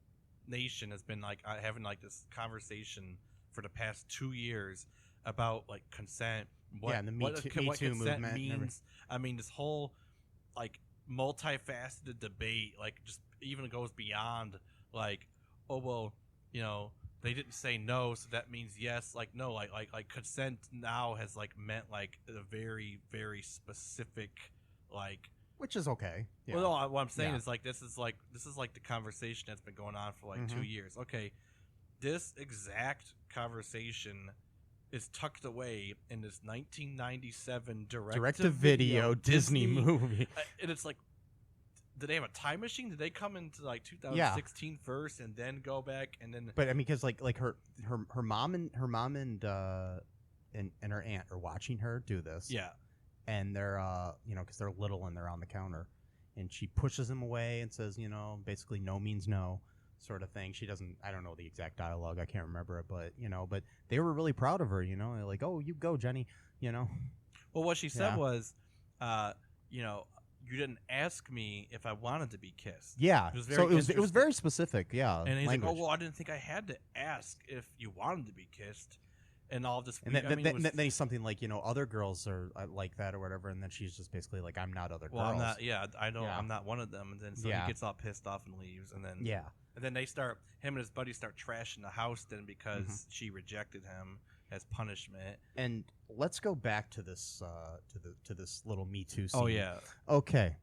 nation has been like having like this conversation for the past 2 years about like consent. And the Me Too movement means. I mean, this whole like multifaceted debate, like just even goes beyond like, oh well, you know, they didn't say no, so that means yes. Like no, like consent now has like meant like a very very specific like. Which is okay. Yeah. Well, no, what I'm saying is like this is like the conversation that's been going on for like 2 years. Okay, this exact conversation is tucked away in this 1997 direct-to-video Disney movie, and it's like, did they have a time machine? Did they come into like 2016 first and then go back and then? But I mean, because like her mom and her aunt are watching her do this. Yeah. And they're, you know, because they're little and they're on the counter, and she pushes him away and says, you know, basically no means no, sort of thing. She doesn't. I don't know the exact dialogue. I can't remember it, but you know, but they were really proud of her. You know, they're like, oh, you go, Jenny. You know. Well, what she said was, you know, you didn't ask me if I wanted to be kissed. Yeah. It was very specific. Yeah. And he's like, oh well, I didn't think I had to ask if you wanted to be kissed. And all this, and then he's something like, you know, other girls are like that or whatever, and then she's just basically like, I'm not other girls. I'm not. Yeah, I know. Yeah. I'm not one of them. And then so he gets all pissed off and leaves. And then and then him and his buddies start trashing the house then because she rejected him as punishment. And let's go back to this to this little Me Too scene. Oh yeah. Okay.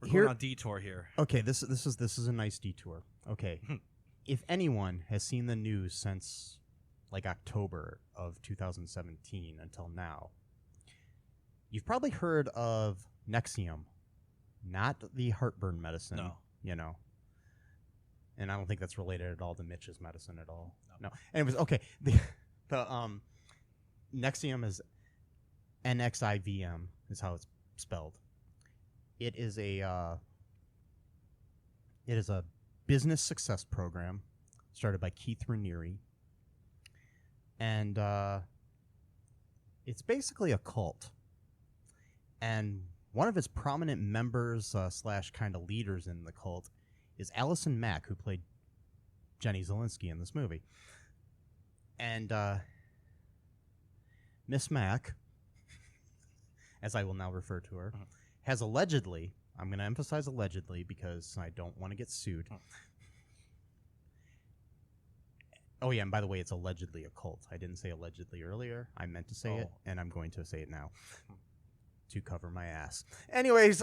We're going on a detour here. Okay, this is a nice detour. Okay, if anyone has seen the news since like October of 2017 until now, you've probably heard of Nexium, not the heartburn medicine. No. You know. And I don't think that's related at all to Mitch's medicine at all. No. Anyways, okay. The Nexium is NXIVM is how it's spelled. It is a business success program started by Keith Raniere. And it's basically a cult. And one of its prominent members / kind of leaders in the cult is Allison Mack, who played Jenny Zielinski in this movie. And Miss Mack, as I will now refer to her, has allegedly, I'm going to emphasize allegedly because I don't want to get sued. Oh, yeah, and by the way, it's allegedly a cult. I didn't say allegedly earlier. I meant to say it, and I'm going to say it now to cover my ass. Anyways,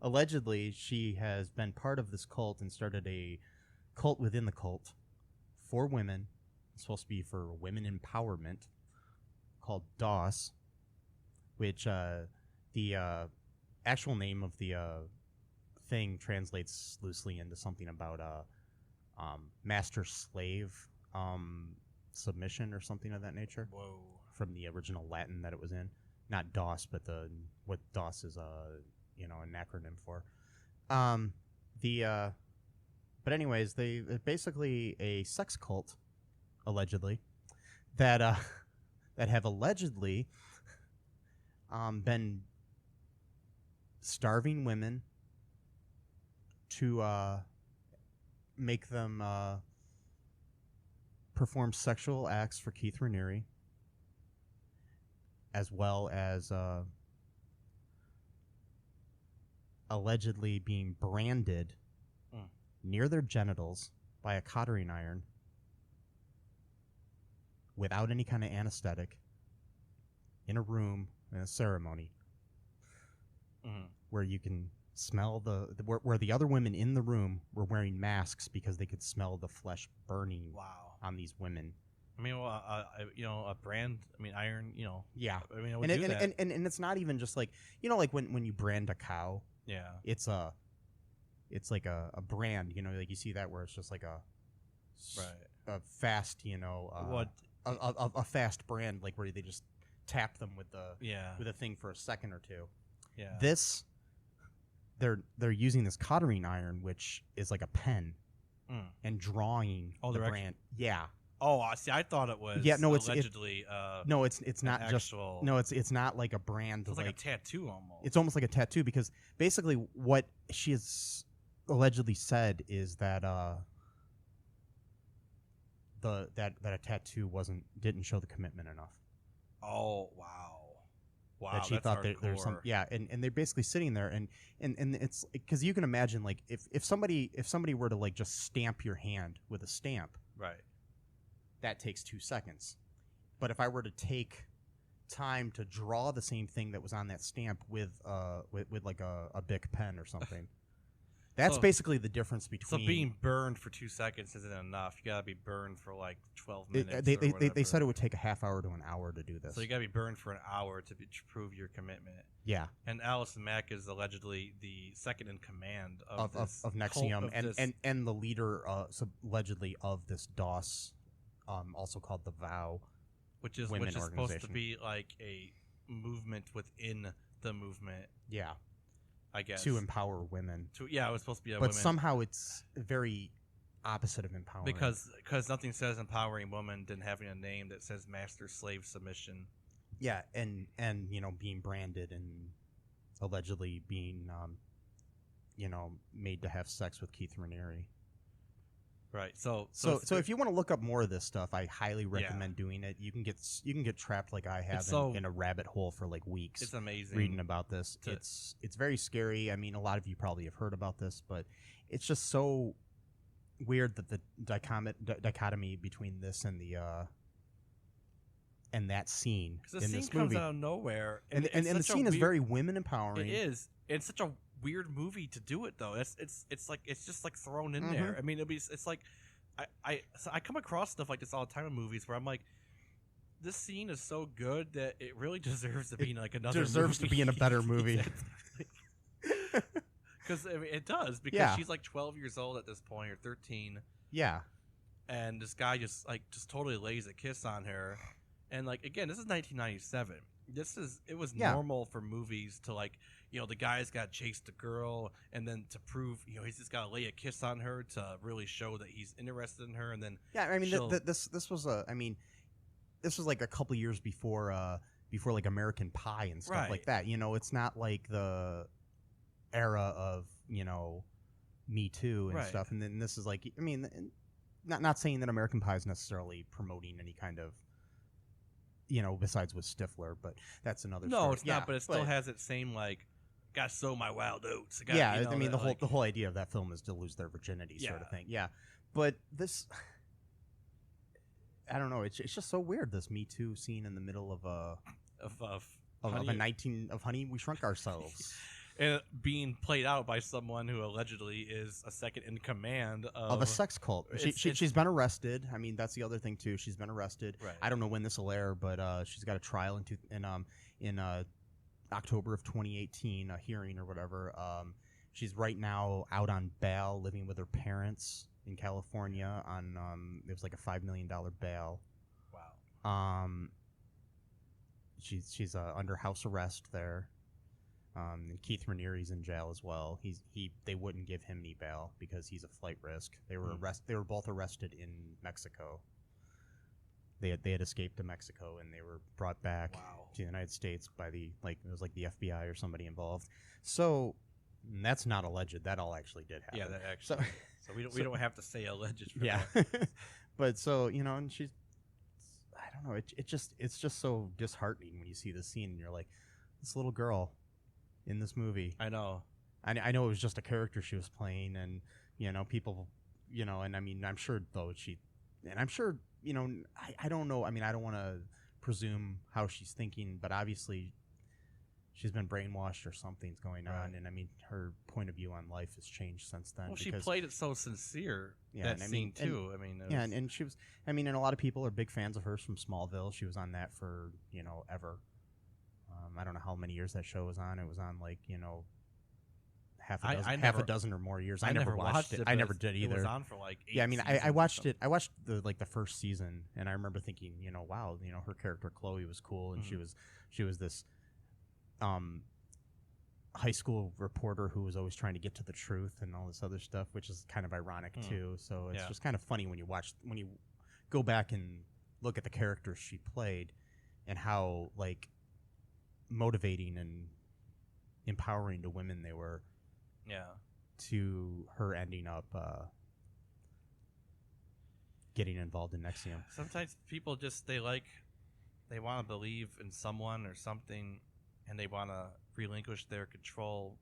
allegedly, she has been part of this cult and started a cult within the cult for women. It's supposed to be for women empowerment, called DOS, which the actual name of the thing translates loosely into something about master-slave submission or something of that nature. Whoa. From the original Latin that it was in. Not DOS, but what DOS is an acronym for. But anyways, they're basically a sex cult, allegedly, that have allegedly been starving women to make them perform sexual acts for Keith Raniere, as well as allegedly being branded near their genitals by a cottering iron without any kind of anesthetic in a room in a ceremony where you can smell where the other women in the room were wearing masks because they could smell the flesh burning on these women. I mean, well, a brand. I mean, iron. Yeah. I mean, I would do that. And it's not even just like like when you brand a cow. Yeah. It's like a brand. Like you see that where it's just like a fast. A fast brand, like where they just tap them with a thing for a second or two. Yeah. This, they're using this cottering iron, which is like a pen, and drawing the brand. Yeah. Oh, see, I thought it was. Yeah, no, allegedly. No, it's not actual, just. No, it's not like a brand. It's like a tattoo almost. It's almost like a tattoo because basically what she has allegedly said is that that a tattoo didn't show the commitment enough. Oh wow. Wow, that she thought there's some and they're basically sitting there and it's because you can imagine like if somebody were to like just stamp your hand with a stamp, right, that takes 2 seconds. But if I were to take time to draw the same thing that was on that stamp with like a Bic pen or something, that's basically the difference between. So being burned for 2 seconds isn't enough. You gotta be burned for like 12 minutes. They said it would take a half hour to an hour to do this. So you gotta be burned for an hour to prove your commitment. Yeah. And Allison Mack is allegedly the second in command of NXIVM and the leader allegedly of this DOS, also called the VOW, which is supposed to be like a movement within the movement. Yeah. I guess to empower women. It was supposed to be but somehow it's very opposite of empowering. Because nothing says empowering woman than having a name that says master slave submission. Yeah, and being branded and allegedly being made to have sex with Keith Raniere. Right. So if you want to look up more of this stuff, I highly recommend doing it. You can get trapped like I have in a rabbit hole for like weeks. It's amazing reading about this. It's very scary. I mean, a lot of you probably have heard about this, but it's just so weird that the dichotomy between this and the and that scene in this movie. Because the scene comes out of nowhere, and the scene is very women empowering. It is. It's such a weird movie to do it though. It's just like thrown in there. I mean, it's like I come across stuff like this all the time in movies where I'm like, this scene is so good that it really deserves to be in like another. Deserves movie. to be in a better movie. Because it does. Because she's like 12 years old at this point, or 13. Yeah. And this guy just totally lays a kiss on her, and like again, this is 1997. It was normal for movies to like, the guy's got to chase the girl, and then to prove, he's just got to lay a kiss on her to really show that he's interested in her, and then I mean, this was like a couple years before like American Pie and stuff like that. It's not like the era of Me Too and stuff, and then this is like, I mean, not saying that American Pie is necessarily promoting any kind of. Besides with Stifler, but that's another story. No, it's not, but it still has its same, like, gotta sow my wild oats. I mean, the whole idea of that film is to lose their virginity sort of thing. Yeah. But this, I don't know, it's just so weird, this Me Too scene in the middle of Honey, We Shrunk Ourselves. and being played out by someone who allegedly is a second in command of a sex cult. She's been arrested. I mean, that's the other thing too. She's been arrested. Right. I don't know when this will air, but she's got a trial in October of 2018, a hearing or whatever. She's right now out on bail, living with her parents in California on it was like a $5 million bail. Wow. She's under house arrest there. And Keith Raniere's in jail as well. They wouldn't give him any bail because he's a flight risk. They were They were both arrested in Mexico. They had escaped to Mexico and they were brought back to the United States by it was like the FBI or somebody involved. So that's not alleged. That all actually did happen. Yeah, that actually. So we don't have to say alleged. For yeah. that. But so and she's. I don't know. It's just so disheartening when you see this scene and you're like, this little girl in this movie. I know. I know it was just a character she was playing, and people, and I mean, I'm sure I don't know. I mean, I don't want to presume how she's thinking, but obviously she's been brainwashed or something's going on, and I mean, her point of view on life has changed since then. Well, she played it so sincere. Yeah, that scene too. I mean, and she was. I mean, and a lot of people are big fans of hers from Smallville. She was on that for ever. I don't know how many years that show was on. It was on half a dozen or more years. I never watched it. I never did either. It was on for like 8 I mean, I watched it. I watched the first season, and I remember thinking, wow, her character Chloe was cool, and she was this high school reporter who was always trying to get to the truth and all this other stuff, which is kind of ironic too. So it's just kind of funny when you go back and look at the characters she played and how motivating and empowering to women they were. Yeah. To her ending up getting involved in NXIVM. Sometimes people they want to believe in someone or something, and they want to relinquish their control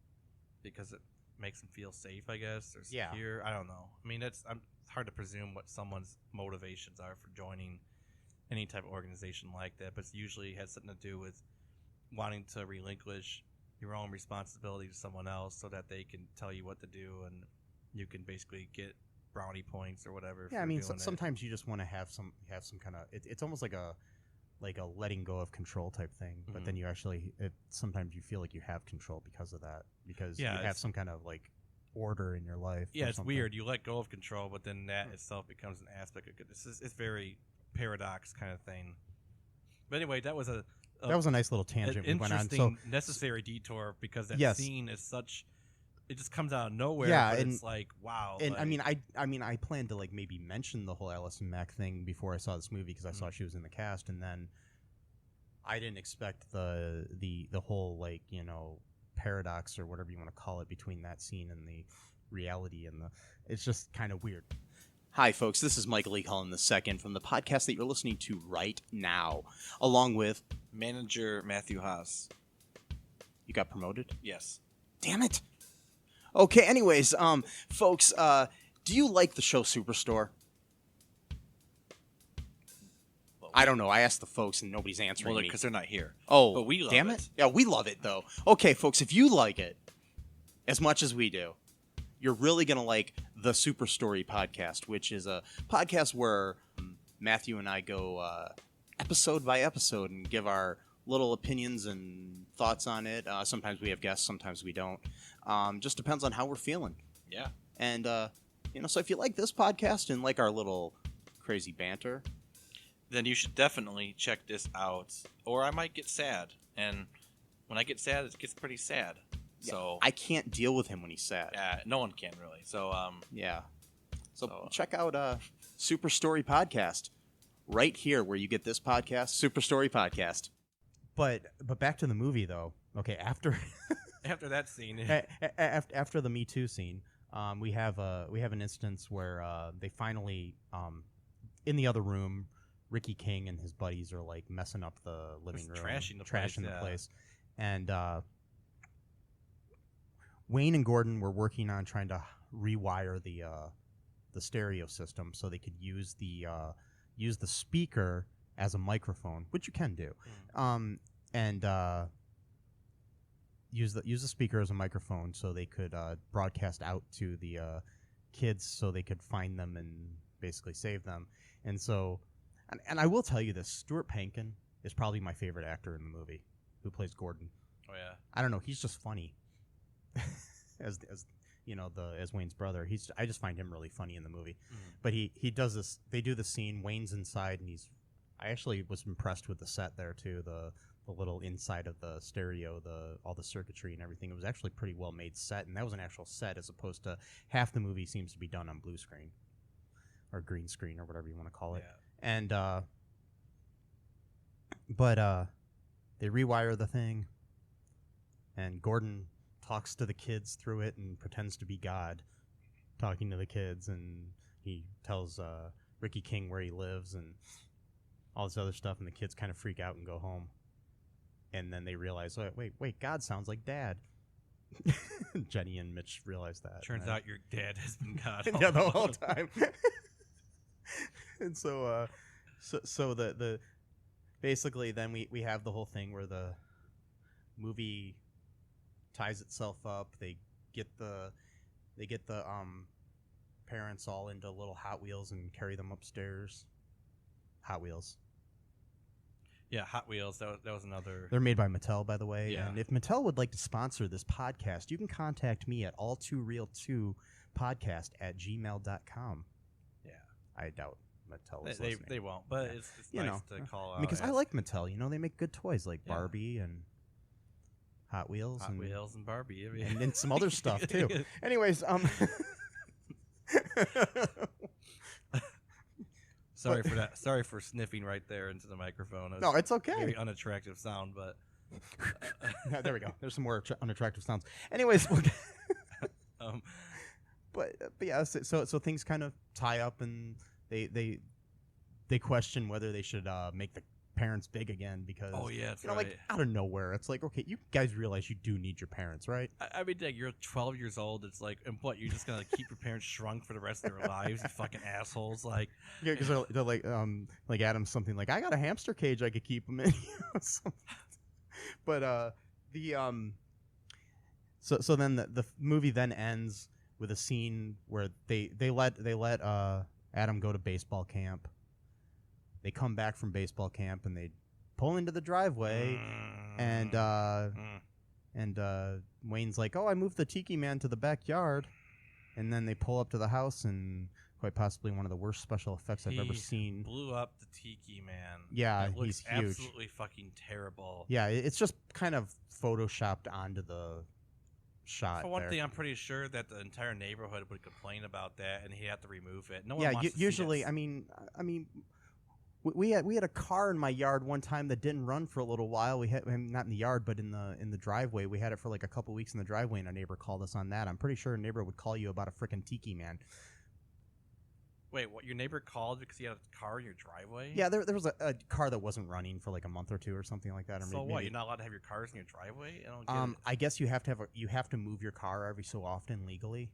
because it makes them feel safe, I guess, or secure. Yeah. I don't know. I mean, it's hard to presume what someone's motivations are for joining any type of organization like that, but it usually has something to do with wanting to relinquish your own responsibility to someone else so that they can tell you what to do and you can basically get brownie points or whatever. Yeah, I mean, sometimes you just want to have some kind of it's almost like a letting go of control type thing, but then you actually sometimes you feel like you have control because of that, because you have some kind of order in your life. Yeah, it's weird. You let go of control, but then that itself becomes an aspect of goodness. It's very paradox kind of thing. But anyway, that was a nice little tangent we went on. So necessary detour because that scene is such. It just comes out of nowhere. Yeah, but and it's like wow. And I mean, I planned to maybe mention the whole Allison Mack thing before I saw this movie because I saw she was in the cast, and then I didn't expect the whole paradox or whatever you want to call it between that scene and the reality and it's just kind of weird. Hi, folks. This is Michael E. Cullen II from the podcast that you're listening to right now, along with manager Matthew Haas. You got promoted? Yes. Damn it. Okay, anyways, folks, do you like the show Superstore? Well, I don't know. I asked the folks and nobody's answering me. Because they're not here. Oh, but we love damn it. Yeah, we love it, though. Okay, folks, if you like it as much as we do, you're really going to like the Super Story podcast, which is a podcast where Matthew and I go episode by episode and give our little opinions and thoughts on it. Sometimes we have guests, sometimes we don't. Just depends on how we're feeling. Yeah. And, so if you like this podcast and like our little crazy banter, then you should definitely check this out. Or I might get sad. And when I get sad, it gets pretty sad. Yeah, so I can't deal with him when he's sad. Yeah, no one can really. So yeah. So check out Super Story Podcast right here where you get this podcast, Super Story Podcast. But back to the movie though. Okay, after that scene, after the Me Too scene, we have an instance where they finally in the other room, Ricky King and his buddies are messing up the living room, trashing the place, and Wayne and Gordon were working on trying to rewire the stereo system so they could use the speaker as a microphone, which you can do. And use the speaker as a microphone so they could broadcast out to the kids so they could find them and basically save them. And so, and I will tell you this: Stuart Pankin is probably my favorite actor in the movie, who plays Gordon. Oh yeah. I don't know. He's just funny. as as Wayne's brother, I just find him really funny in the movie. But he does this. They do the scene. Wayne's inside, and I actually was impressed with the set there too. The little inside of the stereo, all the circuitry and everything. It was actually pretty well made set, and that was an actual set as opposed to half the movie seems to be done on blue screen or green screen or whatever you want to call it. Yeah. And but they rewire the thing, and Gordon talks to the kids through it and pretends to be God, talking to the kids, and he tells Ricky King where he lives and all this other stuff, and the kids kind of freak out and go home. And then they realize, oh, wait, God sounds like Dad. Jenny and Mitch realize that. Turns out your dad has been God. Yeah, the whole time. And so the basically then we have the whole thing where the movie ties itself up. They get the parents all into little Hot Wheels and carry them upstairs. Hot Wheels. Yeah, Hot Wheels. That was another. They're made by Mattel, by the way. Yeah. And if Mattel would like to sponsor this podcast, you can contact me at All2ReelToo podcast@gmail.com. Yeah. I doubt Mattel is listening. They won't, but it's nice to call out. Because I like Mattel. They make good toys like Yeah. Barbie and Hot Wheels. Wheels and Barbie. I mean. And then some other stuff, too. Anyways, Sorry for that. Sorry for sniffing right there into the microphone. No, it's okay. Very unattractive sound, but there we go. There's some more unattractive sounds. Anyways, but yeah, so things kind of tie up, and they question whether they should make the parents big again because that's right. Like out of nowhere, it's like, okay, you guys realize you do need your parents, right? I mean, like, you're 12 years old. It's like, and what, you're just gonna keep your parents shrunk for the rest of their lives? You fucking assholes! Like, yeah, because they're like Adam's something like, I got a hamster cage I could keep them in. But so then the movie then ends with a scene where they let Adam go to baseball camp. They come back from baseball camp and they pull into the driveway, and Wayne's like, "Oh, I moved the Tiki Man to the backyard," and then they pull up to the house, and quite possibly one of the worst special effects I've ever seen. Blew up the Tiki Man. Yeah, it looks he's huge. Absolutely fucking terrible. Yeah, it's just kind of photoshopped onto the shot. For one there. thing, I'm pretty sure that the entire neighborhood would complain about that, and he'd have to remove it. No one yeah, wants to usually, see this. I mean. We had a car in my yard one time that didn't run for a little while. We had not in the yard, but in the driveway. We had it for like a couple weeks in the driveway, and a neighbor called us on that. I'm pretty sure a neighbor would call you about a frickin' Tiki Man. Wait, what? Your neighbor called because he had a car in your driveway? Yeah, there was a car that wasn't running for like a month or two or something like that. Or so maybe, what? You're not allowed to have your cars in your driveway? I don't get it. I guess you have to move your car every so often legally.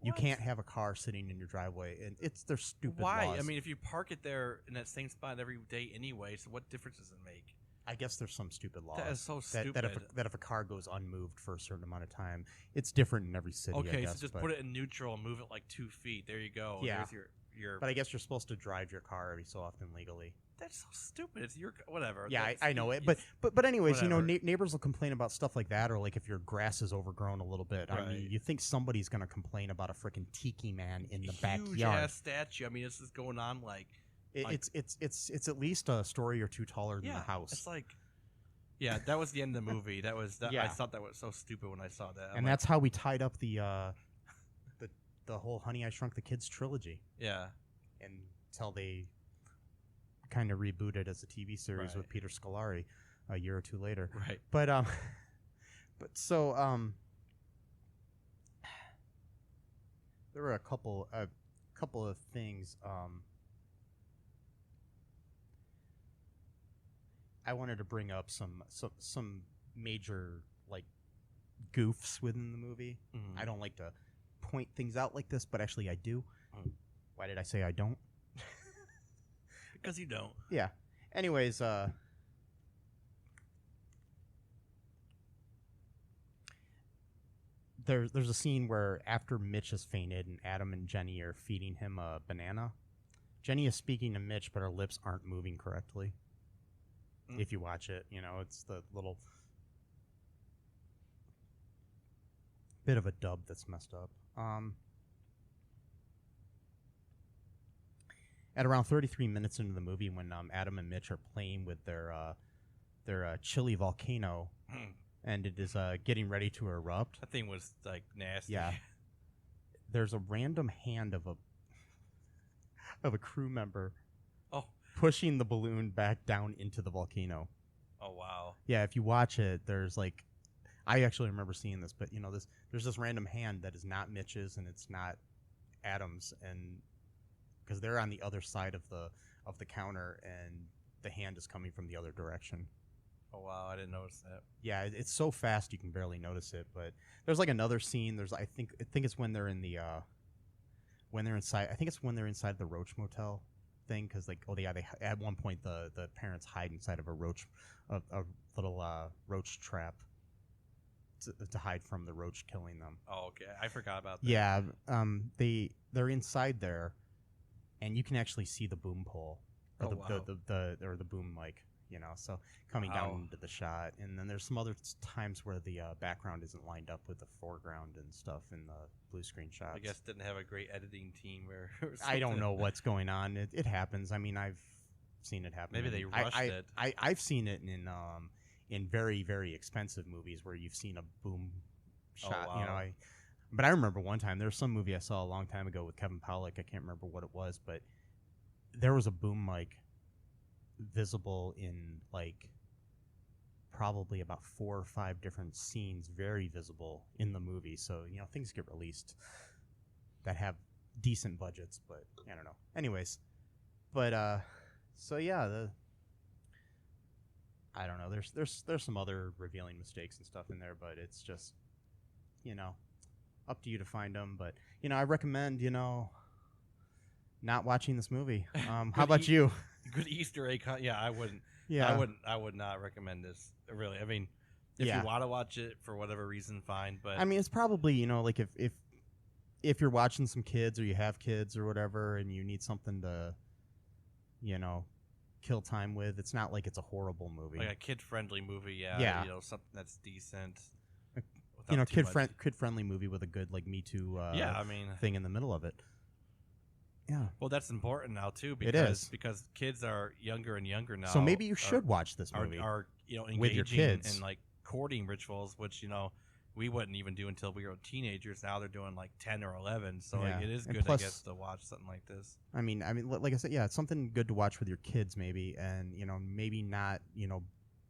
You can't have a car sitting in your driveway, and they're stupid Why? laws. I mean, if you park it there in that same spot every day anyway, so what difference does it make? I guess there's some stupid laws. That is so stupid. That if a car goes unmoved for a certain amount of time, it's different in every city. Okay, I guess, so just put it in neutral and move it like 2 feet. There you go. Yeah. There's your. But I guess you're supposed to drive your car every so often legally. That's so stupid. It's your whatever. Yeah, I know it. But anyways, whatever. neighbors will complain about stuff like that, or like if your grass is overgrown a little bit. Right. I mean, you think somebody's gonna complain about a freaking Tiki Man in the Huge backyard? Ass statue. I mean, this is going on like. It's at least a story or two taller than the house. It's like. Yeah, that was the end of the movie. That was that. Yeah. I thought that was so stupid when I saw that. And that's how we tied up the whole Honey, I Shrunk the Kids trilogy. Yeah. Until they kind of rebooted as a TV series with Peter Scolari a year or two later. Right. But so there were a couple of things I wanted to bring up some major like goofs within the movie. Mm-hmm. I don't like to point things out like this, but actually I do. Why did I say I don't? Because you don't. Yeah. Anyways, there's a scene where after Mitch has fainted and Adam and Jenny are feeding him a banana. Jenny is speaking to Mitch, but her lips aren't moving correctly. If you watch it, it's the little bit of a dub that's messed up. At around 33 minutes into the movie, when Adam and Mitch are playing with their chili volcano, and it is getting ready to erupt. That thing was like nasty. Yeah. There's a random hand of a crew member pushing the balloon back down into the volcano. Oh wow. Yeah, if you watch it, there's like, I actually remember seeing this, but there's this random hand that is not Mitch's and it's not Adam's, and because they're on the other side of the counter and the hand is coming from the other direction. Oh wow, I didn't notice that. Yeah, it's so fast you can barely notice it. But there's like another scene. There's I think it's when they're in the when they're inside. I think it's when they're inside the Roach Motel thing, because like they at one point the parents hide inside of a little roach trap to hide from the roach killing them. Oh okay, I forgot about that. Yeah, they're inside there, and you can actually see the boom pole or the boom mic. So coming down into the shot, and then there's some other times where the background isn't lined up with the foreground and stuff in the blue screen shots. I guess didn't have a great editing team where I don't know what's going on. It happens. I mean, I've seen it happen. Maybe they rushed it. I've seen it in very, very expensive movies where you've seen a boom shot. Oh, wow. But I remember one time there was some movie I saw a long time ago with Kevin Pollak. I can't remember what it was, but there was a boom mic visible in like probably about 4 or 5 different scenes, very visible in the movie. So things get released that have decent budgets, but I don't know. Anyways, but so yeah, I don't know. There's some other revealing mistakes and stuff in there, but it's just up to you to find them. But I recommend not watching this movie. How about you? Good Easter egg. Yeah, I wouldn't. Yeah, I would not recommend this. Really, I mean, if you want to watch it for whatever reason, fine. But I mean, it's probably like if you're watching some kids or you have kids or whatever, and you need something to kill time with. It's not like it's a horrible movie. Like a kid-friendly movie, yeah. Yeah. Something that's decent. Kid-friendly movie with a good like Me Too thing in the middle of it. Yeah. Well, that's important now too, because kids are younger and younger now. So maybe you should watch this movie. Are engaging with your kids in like courting rituals, which we wouldn't even do until we were teenagers. Now they're doing like 10 or 11. So like, it is good, I guess, to watch something like this. I mean, like I said, yeah, it's something good to watch with your kids, maybe, and maybe not,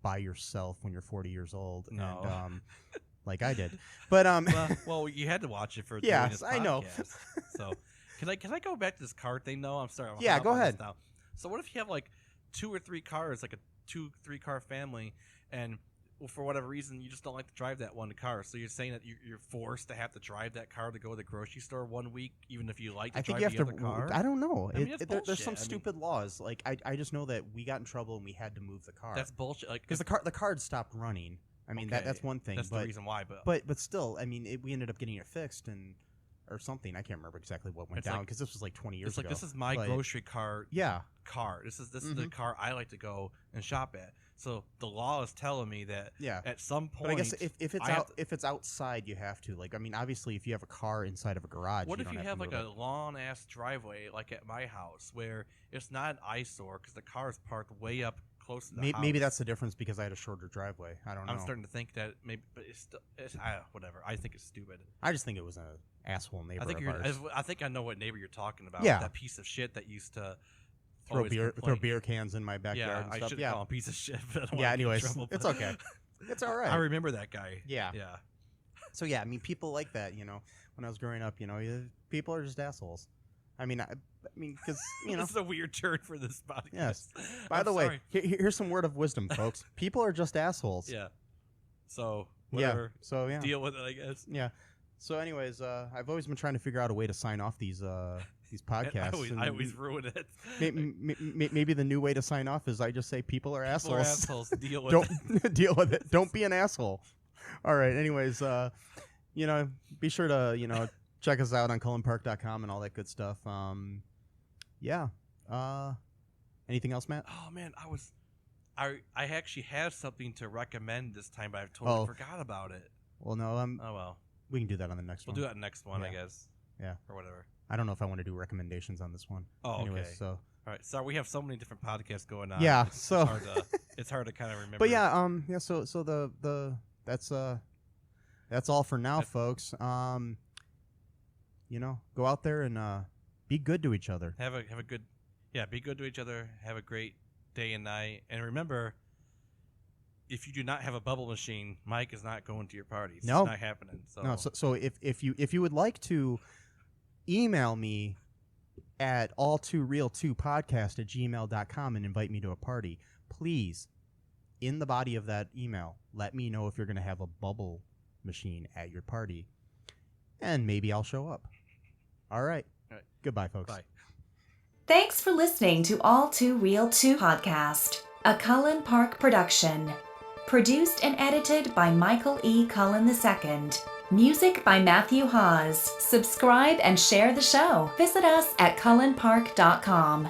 by yourself when you're 40 years old. No. And, like I did, but well, you had to watch it for yeah, this podcast, I know. So can I go back to this car thing though? I'm sorry. Yeah, go ahead. Now. So what if you have like 2 or 3 cars, like a 2-3 car family, and for whatever reason you just don't like to drive that one car? So you're saying that you're forced to have to drive that car to go to the grocery store one week, even if you like to drive the other car? I don't know. I mean, there's some stupid laws. Like I just know that we got in trouble and we had to move the car. That's bullshit. Like because the car had stopped running. I mean, that's one thing. That's the reason why. But still, I mean, we ended up getting it fixed or something. I can't remember exactly what went down because this was like 20 years ago. This is my grocery car. Yeah. Car. This is the car I like to go and shop at. So the law is telling me that at some point. But I guess if it's outside, you have to. Like, I mean, obviously, if you have a car inside of a garage, what you if don't you have like a long ass driveway, like at my house, where it's not an eyesore because the car is parked way up close to the house? Maybe that's the difference because I had a shorter driveway. I don't know. I'm starting to think that maybe, but it's whatever. I think it's stupid. I just think it was an asshole neighbor of ours. I think I know what neighbor you're talking about. Yeah. That piece of shit that used to throw beer cans in my backyard and I stuff. should call him a piece of shit. But I don't yeah, want to get in anyways, trouble, it's okay. It's all right. I remember that guy. Yeah. Yeah. So, yeah, I mean, people like that, when I was growing up, people are just assholes. I mean, because, This is a weird turn for this podcast. Yes. By the way, here's some word of wisdom, folks. People are just assholes. Yeah. So, whatever. Yeah. So, yeah. Deal with it, I guess. Yeah. So, anyways, I've always been trying to figure out a way to sign off these podcasts. I always ruin it. Maybe the new way to sign off is I just say people are assholes. People are assholes. Deal with it. Don't deal with it. Don't be an asshole. All right. Anyways, be sure to, check us out on cullenpark.com and all that good stuff. Yeah. Anything else, Matt? Oh man, I actually have something to recommend this time, but I've totally forgot about it. Well, no, oh well, we can do that on the next one. We'll do that next one, I guess. Yeah, or whatever. I don't know if I want to do recommendations on this one. Oh, anyways, okay. So, all right. So we have so many different podcasts going on. Yeah, so it's hard to kind of remember. But yeah, So that's all for now, folks. Go out there and be good to each other. Have a good, be good to each other. Have a great day and night. And remember, if you do not have a bubble machine, Mike is not going to your parties. No, it's not happening. So. No, so if you would like to email me at all2reeltoo podcast@gmail.com and invite me to a party, please, in the body of that email, let me know if you're going to have a bubble machine at your party, and maybe I'll show up. All right. Goodbye, folks. Bye. Thanks for listening to All2ReelToo podcast, a Cullen Park production. Produced and edited by Michael E. Cullen II. Music by Matthew Hawes. Subscribe and share the show. Visit us at cullenpark.com.